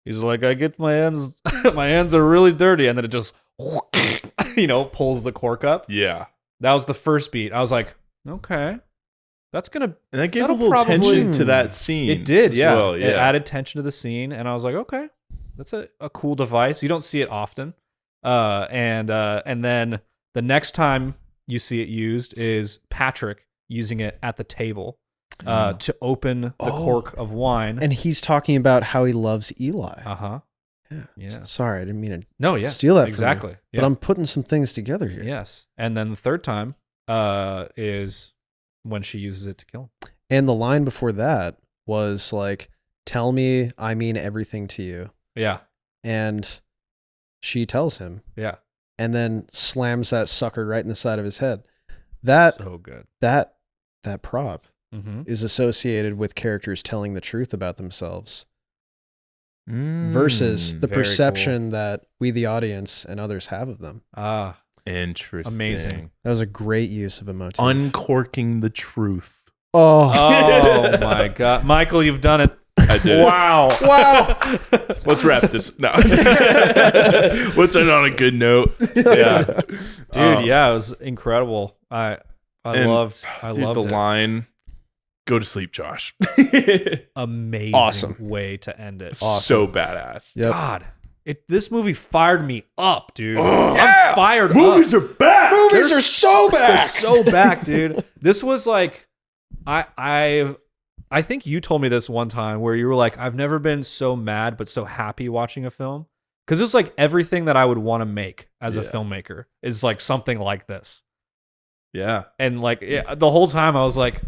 [SPEAKER 2] He's like, I get my hands, my hands are really dirty, and then it just, pulls the cork up.
[SPEAKER 1] Yeah,
[SPEAKER 2] That was the first beat. I was like, okay, that's gonna.
[SPEAKER 1] and that gave a
[SPEAKER 2] That'll
[SPEAKER 1] little
[SPEAKER 2] probably-
[SPEAKER 1] tension to that scene.
[SPEAKER 2] It did,
[SPEAKER 1] as
[SPEAKER 2] yeah.
[SPEAKER 1] well,
[SPEAKER 2] It added tension to the scene, and I was like, okay, that's a cool device. You don't see it often. And then the next time you see it used is Patrick using it at the table to open the
[SPEAKER 3] Oh.
[SPEAKER 2] cork of wine.
[SPEAKER 3] And he's talking about how he loves Eli.
[SPEAKER 2] Uh-huh.
[SPEAKER 3] Yeah.
[SPEAKER 2] Yeah.
[SPEAKER 3] Sorry, I didn't mean to
[SPEAKER 2] No, yeah.
[SPEAKER 3] steal that from you.
[SPEAKER 2] Exactly.
[SPEAKER 3] But I'm putting some things together here.
[SPEAKER 2] Yes. And then the third time is when she uses it to kill him.
[SPEAKER 3] And the line before that was like, tell me I mean everything to you.
[SPEAKER 2] Yeah.
[SPEAKER 3] And she tells him
[SPEAKER 2] Yeah.
[SPEAKER 3] and then slams that sucker right in the side of his head. That
[SPEAKER 2] So good.
[SPEAKER 3] that prop
[SPEAKER 2] Mm-hmm.
[SPEAKER 3] is associated with characters telling the truth about themselves
[SPEAKER 1] Mm,
[SPEAKER 3] versus the
[SPEAKER 2] very
[SPEAKER 3] perception that we, the audience, and others have of them.
[SPEAKER 2] Ah,
[SPEAKER 1] interesting.
[SPEAKER 2] amazing.
[SPEAKER 3] That was a great use of a motif.
[SPEAKER 1] Uncorking the truth.
[SPEAKER 3] oh,
[SPEAKER 2] Oh my God. Michael, you've done it.
[SPEAKER 1] I did.
[SPEAKER 2] Wow.
[SPEAKER 3] wow.
[SPEAKER 1] Let's wrap this. No. Let's end on a good note.
[SPEAKER 2] Yeah. Dude, yeah, it was incredible. I
[SPEAKER 1] And,
[SPEAKER 2] loved
[SPEAKER 1] Dude, the
[SPEAKER 2] it.
[SPEAKER 1] line, go to sleep, Josh.
[SPEAKER 2] Amazing
[SPEAKER 3] Awesome.
[SPEAKER 2] way to end it.
[SPEAKER 1] So badass.
[SPEAKER 3] Yep.
[SPEAKER 2] God. This movie fired me up, dude.
[SPEAKER 3] yeah!
[SPEAKER 2] I'm fired
[SPEAKER 1] Movies
[SPEAKER 2] up.
[SPEAKER 1] are back.
[SPEAKER 3] Movies are so
[SPEAKER 2] They're
[SPEAKER 3] back.
[SPEAKER 2] so back, dude. This was like I think you told me this one time where you were like, I've never been so mad but so happy watching a film. Because it was like everything that I would want to make as a
[SPEAKER 1] Yeah.
[SPEAKER 2] filmmaker is like something like this.
[SPEAKER 1] Yeah.
[SPEAKER 2] And like the whole time I was like,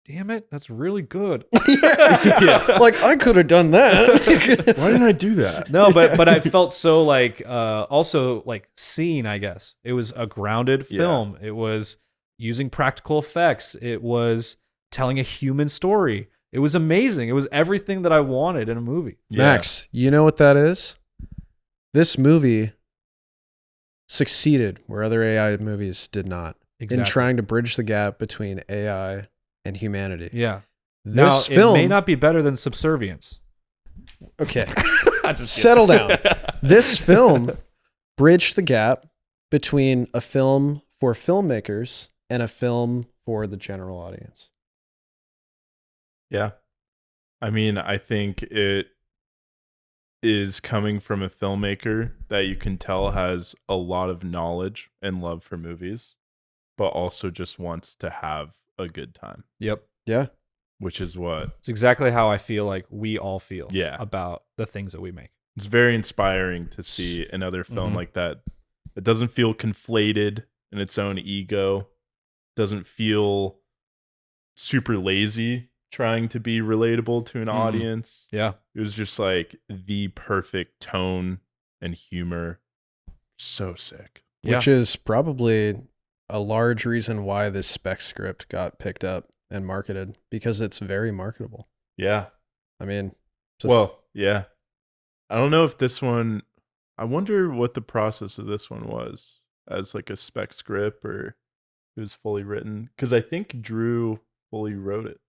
[SPEAKER 2] damn it, that's really good.
[SPEAKER 3] yeah. Like I could have done that.
[SPEAKER 1] Why didn't I do that?
[SPEAKER 2] No, but I felt so like also like seen, I guess. It was a grounded
[SPEAKER 1] Yeah.
[SPEAKER 2] film. It was using practical effects. It was telling a human story. It was amazing. It was everything that I wanted in a movie.
[SPEAKER 3] Max, you know what that is? This movie succeeded where other AI movies did not in trying to bridge the gap between AI and humanity.
[SPEAKER 2] Yeah.
[SPEAKER 3] This
[SPEAKER 2] now,
[SPEAKER 3] film
[SPEAKER 2] it may not be better than Subservience.
[SPEAKER 3] Okay.
[SPEAKER 2] I just
[SPEAKER 3] Settle down. This film bridged the gap between a film for filmmakers and a film for the general audience.
[SPEAKER 1] Yeah. I mean, I think it is coming from a filmmaker that you can tell has a lot of knowledge and love for movies, but also just wants to have a good time,
[SPEAKER 2] Yep.
[SPEAKER 3] Yeah.
[SPEAKER 1] which is what
[SPEAKER 2] It's exactly how I feel like we all feel
[SPEAKER 1] Yeah.
[SPEAKER 2] about the things that we make.
[SPEAKER 1] it's very inspiring to see another film
[SPEAKER 2] Mhm.
[SPEAKER 1] like that. It doesn't feel conflated in its own ego, doesn't feel super lazy trying to be relatable to an
[SPEAKER 2] Mhm.
[SPEAKER 1] audience.
[SPEAKER 2] Yeah.
[SPEAKER 1] It was just like the perfect tone and humor. So sick.
[SPEAKER 2] Yeah.
[SPEAKER 3] Which is probably a large reason why this spec script got picked up and marketed, because it's very marketable.
[SPEAKER 1] Yeah.
[SPEAKER 3] I mean,
[SPEAKER 1] Yeah. I don't know if this one, I wonder what the process of this one was as like a spec script or it was fully written. Because I think Drew fully wrote it.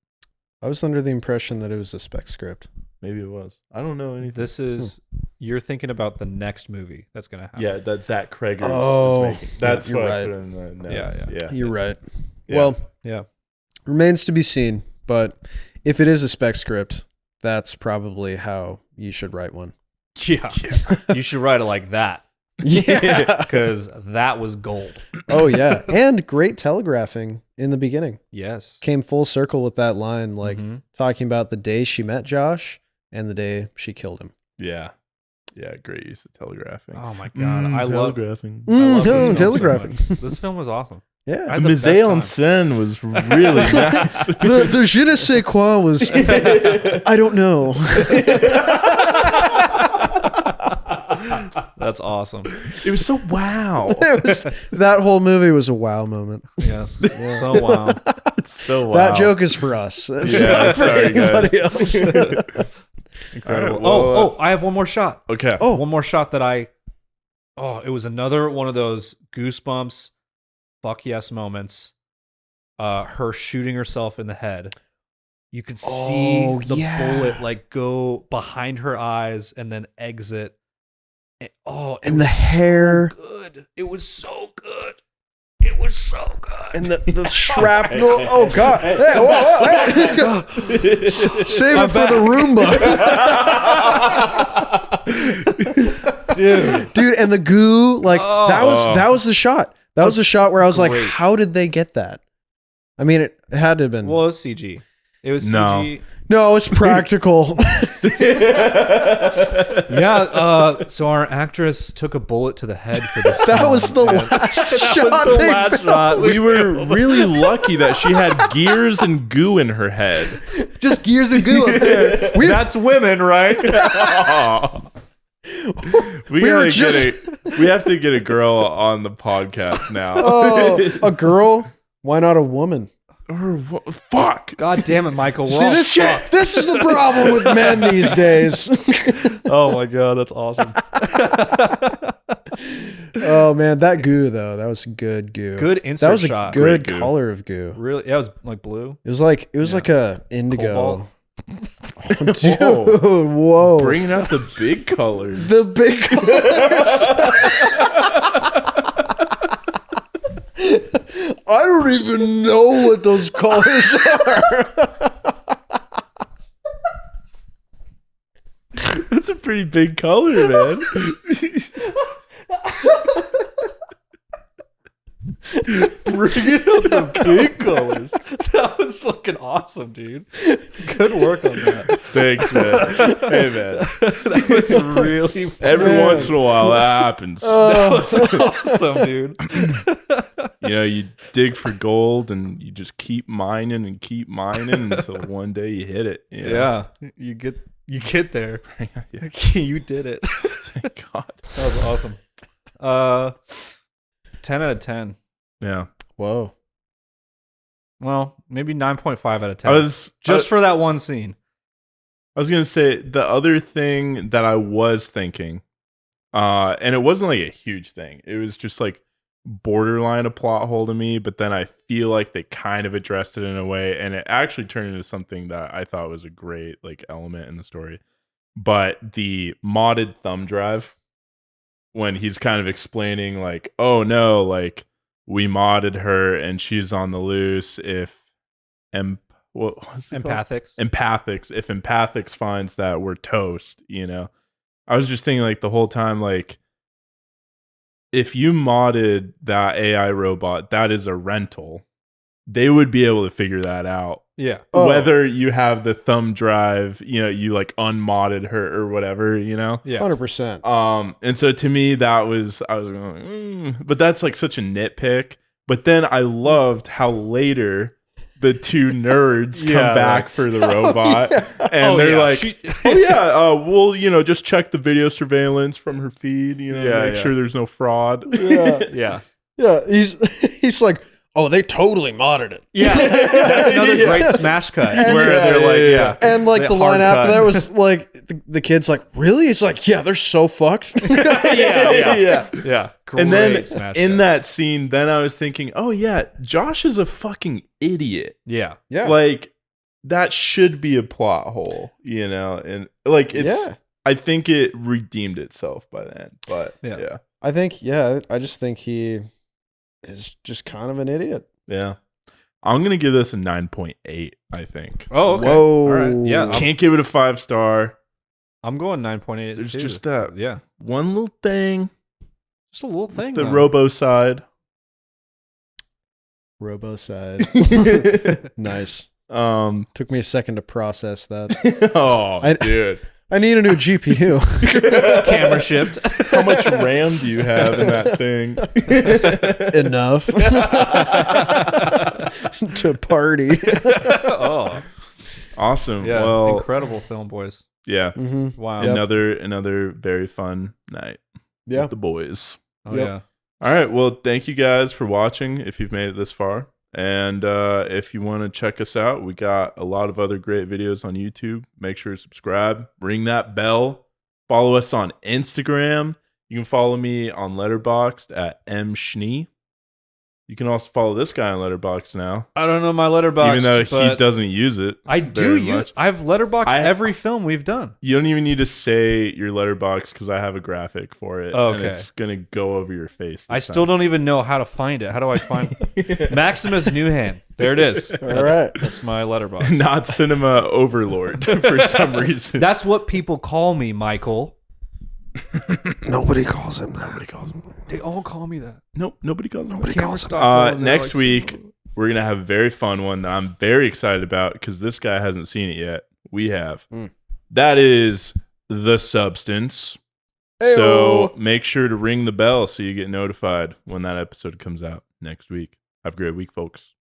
[SPEAKER 3] I was under the impression that it was a spec script.
[SPEAKER 1] Maybe it was. I don't know anything.
[SPEAKER 2] This is you're thinking about the next movie that's gonna happen.
[SPEAKER 1] Yeah, that Zach Cregger
[SPEAKER 3] Oh,
[SPEAKER 1] is making. That's
[SPEAKER 3] you're
[SPEAKER 1] what
[SPEAKER 3] right.
[SPEAKER 1] I put in the notes.
[SPEAKER 2] Yeah.
[SPEAKER 1] Yeah.
[SPEAKER 3] You're right.
[SPEAKER 1] Yeah.
[SPEAKER 3] Well,
[SPEAKER 2] Yeah.
[SPEAKER 3] remains to be seen, but if it is a spec script, that's probably how you should write one.
[SPEAKER 2] Yeah. You should write it like that.
[SPEAKER 3] Yeah.
[SPEAKER 2] Because that was gold.
[SPEAKER 3] Oh yeah, and great telegraphing in the beginning.
[SPEAKER 2] Yes.
[SPEAKER 3] Came full circle with that line, like
[SPEAKER 2] Mhm.
[SPEAKER 3] talking about the day she met Josh and the day she killed him.
[SPEAKER 1] Yeah. Yeah, great use of telegraphing.
[SPEAKER 2] Oh my god, I love
[SPEAKER 1] telegraphing.
[SPEAKER 2] I love this film so
[SPEAKER 3] telegraphing.
[SPEAKER 2] much. This film was awesome.
[SPEAKER 3] Yeah.
[SPEAKER 2] I had
[SPEAKER 1] The
[SPEAKER 2] the best
[SPEAKER 1] mise en
[SPEAKER 2] time.
[SPEAKER 1] scène was really nice.
[SPEAKER 3] The je ne sais quoi was, I don't know.
[SPEAKER 2] That's awesome.
[SPEAKER 1] It was so wow.
[SPEAKER 3] That whole movie was a wow moment.
[SPEAKER 2] Yes. So wow.
[SPEAKER 1] It's so wow.
[SPEAKER 3] That joke is for us. It's
[SPEAKER 1] Yeah,
[SPEAKER 3] not for
[SPEAKER 1] sorry,
[SPEAKER 3] anybody else.
[SPEAKER 2] Incredible.
[SPEAKER 1] All right, well,
[SPEAKER 2] I have one more shot.
[SPEAKER 1] Okay.
[SPEAKER 3] Oh.
[SPEAKER 2] One more shot that it was another one of those goosebumps, fuck yes moments. Her shooting herself in the head. You could see
[SPEAKER 3] Oh,
[SPEAKER 2] the
[SPEAKER 3] yeah.
[SPEAKER 2] bullet like go behind her eyes and then exit. It
[SPEAKER 3] And the
[SPEAKER 2] was
[SPEAKER 3] hair.
[SPEAKER 2] so good. It was so good. It was so good.
[SPEAKER 3] And the shrapnel. Oh god! Hey, whoa, hey. Save it for the Roomba, dude. And the goo, like that was the shot. That was the shot where I was like,
[SPEAKER 2] Great.
[SPEAKER 3] how did they get that? I mean, it had to have been.
[SPEAKER 2] Well, it was CG. It was
[SPEAKER 1] No.
[SPEAKER 2] CG.
[SPEAKER 3] No, it's practical.
[SPEAKER 2] Yeah. So our actress took a bullet to the head for this.
[SPEAKER 3] That
[SPEAKER 2] film,
[SPEAKER 3] was the
[SPEAKER 2] and-
[SPEAKER 3] last
[SPEAKER 2] That
[SPEAKER 3] shot.
[SPEAKER 2] was the
[SPEAKER 3] they
[SPEAKER 2] last
[SPEAKER 3] filmed.
[SPEAKER 2] shot.
[SPEAKER 1] We were really lucky that she had gears and goo in her head.
[SPEAKER 3] Just gears and goo up there.
[SPEAKER 2] That's women, right?
[SPEAKER 1] We
[SPEAKER 3] We were
[SPEAKER 1] we have to get a girl on the podcast now.
[SPEAKER 3] Oh, a girl? Why not a woman?
[SPEAKER 1] Or fuck.
[SPEAKER 2] God damn it, Michael. We're
[SPEAKER 3] See,
[SPEAKER 2] all
[SPEAKER 3] this
[SPEAKER 2] fucked.
[SPEAKER 3] this is the problem with men these days.
[SPEAKER 2] Oh my god, that's awesome.
[SPEAKER 3] Oh man, that goo though, that was good goo.
[SPEAKER 2] Good
[SPEAKER 3] That
[SPEAKER 2] insert
[SPEAKER 3] was a
[SPEAKER 2] shot.
[SPEAKER 3] good
[SPEAKER 1] Great goo.
[SPEAKER 3] color of goo.
[SPEAKER 2] Really? Yeah, it was like blue.
[SPEAKER 3] It was like a indigo.
[SPEAKER 2] Cobalt.
[SPEAKER 3] Dude, whoa!
[SPEAKER 1] Bringing out the big colors.
[SPEAKER 3] The big colors. I don't even know what those colors are.
[SPEAKER 1] That's a pretty big color, man.
[SPEAKER 2] Bringing out the big colors. That was fucking awesome, dude. Good work on that.
[SPEAKER 1] Thanks, man. Hey, man.
[SPEAKER 2] That was really fun.
[SPEAKER 1] Every
[SPEAKER 3] Man.
[SPEAKER 1] once in a while, that happens.
[SPEAKER 2] That was awesome, dude.
[SPEAKER 1] You know, you dig for gold and you just keep mining until one day you hit it. You know?
[SPEAKER 2] Yeah, you get there.
[SPEAKER 1] Yeah.
[SPEAKER 2] You did it.
[SPEAKER 1] Thank God.
[SPEAKER 2] That was awesome. 10 out of 10.
[SPEAKER 1] Yeah.
[SPEAKER 3] Whoa!
[SPEAKER 2] Well, maybe 9.5 out of 10.
[SPEAKER 1] I was
[SPEAKER 2] just for that one scene.
[SPEAKER 1] I was gonna say the other thing that I was thinking, and it wasn't like a huge thing. It was just like borderline a plot hole to me, but then I feel like they kind of addressed it in a way, and it actually turned into something that I thought was a great like element in the story. But the modded thumb drive, when he's kind of explaining like, oh no, like we modded her and she's on the loose if what was it called?
[SPEAKER 2] Empathics.
[SPEAKER 1] If empathics finds that, we're toast, you know. I was just thinking like the whole time, like if you modded that AI robot, that is a rental. They would be able to figure that out.
[SPEAKER 2] Yeah.
[SPEAKER 3] Oh.
[SPEAKER 1] Whether you have the thumb drive, you know, you like unmodded her or whatever, you know.
[SPEAKER 2] Yeah.
[SPEAKER 3] 100%.
[SPEAKER 1] And so to me, I was going, but that's like such a nitpick. But then I loved how later the two nerds come
[SPEAKER 2] Yeah,
[SPEAKER 1] back
[SPEAKER 2] like-
[SPEAKER 1] for the robot, and they're like, we'll just check the video surveillance from her feed, make sure there's no fraud.
[SPEAKER 2] Yeah.
[SPEAKER 3] Yeah, he's like, oh, they totally modded it.
[SPEAKER 2] Yeah. That's another great smash cut
[SPEAKER 3] And-
[SPEAKER 2] where they're like, yeah.
[SPEAKER 3] And like
[SPEAKER 2] They
[SPEAKER 3] the line
[SPEAKER 2] hard
[SPEAKER 3] after
[SPEAKER 2] cut.
[SPEAKER 3] that was like, the kid's like, really? He's like, yeah, they're so fucked.
[SPEAKER 2] Yeah.
[SPEAKER 1] And then
[SPEAKER 2] Great smash
[SPEAKER 1] in
[SPEAKER 2] cut.
[SPEAKER 1] that scene, then I was thinking, oh yeah, Josh is a fucking idiot.
[SPEAKER 2] Yeah.
[SPEAKER 3] Yeah.
[SPEAKER 1] Like that should be a plot hole, you know, and like it's.
[SPEAKER 3] Yeah.
[SPEAKER 1] I think it redeemed itself by then, but
[SPEAKER 2] Yeah.
[SPEAKER 3] I just think he is just kind of an idiot.
[SPEAKER 1] yeah. I'm gonna give this a 9.8. I think.
[SPEAKER 2] Oh, okay.
[SPEAKER 3] Whoa.
[SPEAKER 2] All right. Yeah.
[SPEAKER 1] Can't give it a 5-star.
[SPEAKER 2] I'm going 9.8.
[SPEAKER 1] There's
[SPEAKER 2] too.
[SPEAKER 1] just that
[SPEAKER 2] Yeah.
[SPEAKER 1] one little thing.
[SPEAKER 2] Just a little thing.
[SPEAKER 1] The
[SPEAKER 2] though.
[SPEAKER 1] robo side.
[SPEAKER 3] Robo side. Nice. Took me a second to process that.
[SPEAKER 1] Dude.
[SPEAKER 3] I need a new GPU.
[SPEAKER 2] Camera shift.
[SPEAKER 1] How much RAM do you have in that thing?
[SPEAKER 3] Enough to party.
[SPEAKER 2] Oh,
[SPEAKER 1] Awesome.
[SPEAKER 2] yeah.
[SPEAKER 1] Well,
[SPEAKER 2] Incredible film, boys.
[SPEAKER 1] yeah.
[SPEAKER 3] Mm-hmm.
[SPEAKER 2] Wow.
[SPEAKER 1] Another very fun night
[SPEAKER 3] Yeah.
[SPEAKER 1] with the boys.
[SPEAKER 2] Oh,
[SPEAKER 3] Yep.
[SPEAKER 2] yeah.
[SPEAKER 1] All right. Well, thank you guys for watching if you've made it this far. And if you want to check us out, we got a lot of other great videos on YouTube. Make sure to subscribe, ring that bell, follow us on Instagram. You can follow me on Letterboxd at mschnee. You can also follow this guy on Letterboxd now,
[SPEAKER 2] I don't know my letterbox.
[SPEAKER 1] even though he doesn't use it.
[SPEAKER 2] I do
[SPEAKER 1] very
[SPEAKER 2] use.
[SPEAKER 1] much.
[SPEAKER 2] I've letterboxed
[SPEAKER 1] I-
[SPEAKER 2] every film we've done.
[SPEAKER 1] You don't even need to say your Letterboxd because I have a graphic for it.
[SPEAKER 2] Okay.
[SPEAKER 1] And it's going to go over your face.
[SPEAKER 2] I still don't even know how to find it. How do I find Maximus Newhand? There it is. All
[SPEAKER 3] right.
[SPEAKER 2] That's my letterbox.
[SPEAKER 1] Not Cinema Overlord for some reason.
[SPEAKER 2] That's what people call me, Michael.
[SPEAKER 3] Nobody calls him that.
[SPEAKER 1] Nobody calls him.
[SPEAKER 2] They all call me that.
[SPEAKER 1] Nope, nobody calls him.
[SPEAKER 3] Nobody calls him.
[SPEAKER 1] Next week, we're going to have a very fun one that I'm very excited about because this guy hasn't seen it yet. We have. That is The Substance. So make sure to ring the bell so you get notified when that episode comes out next week. Have a great week, folks.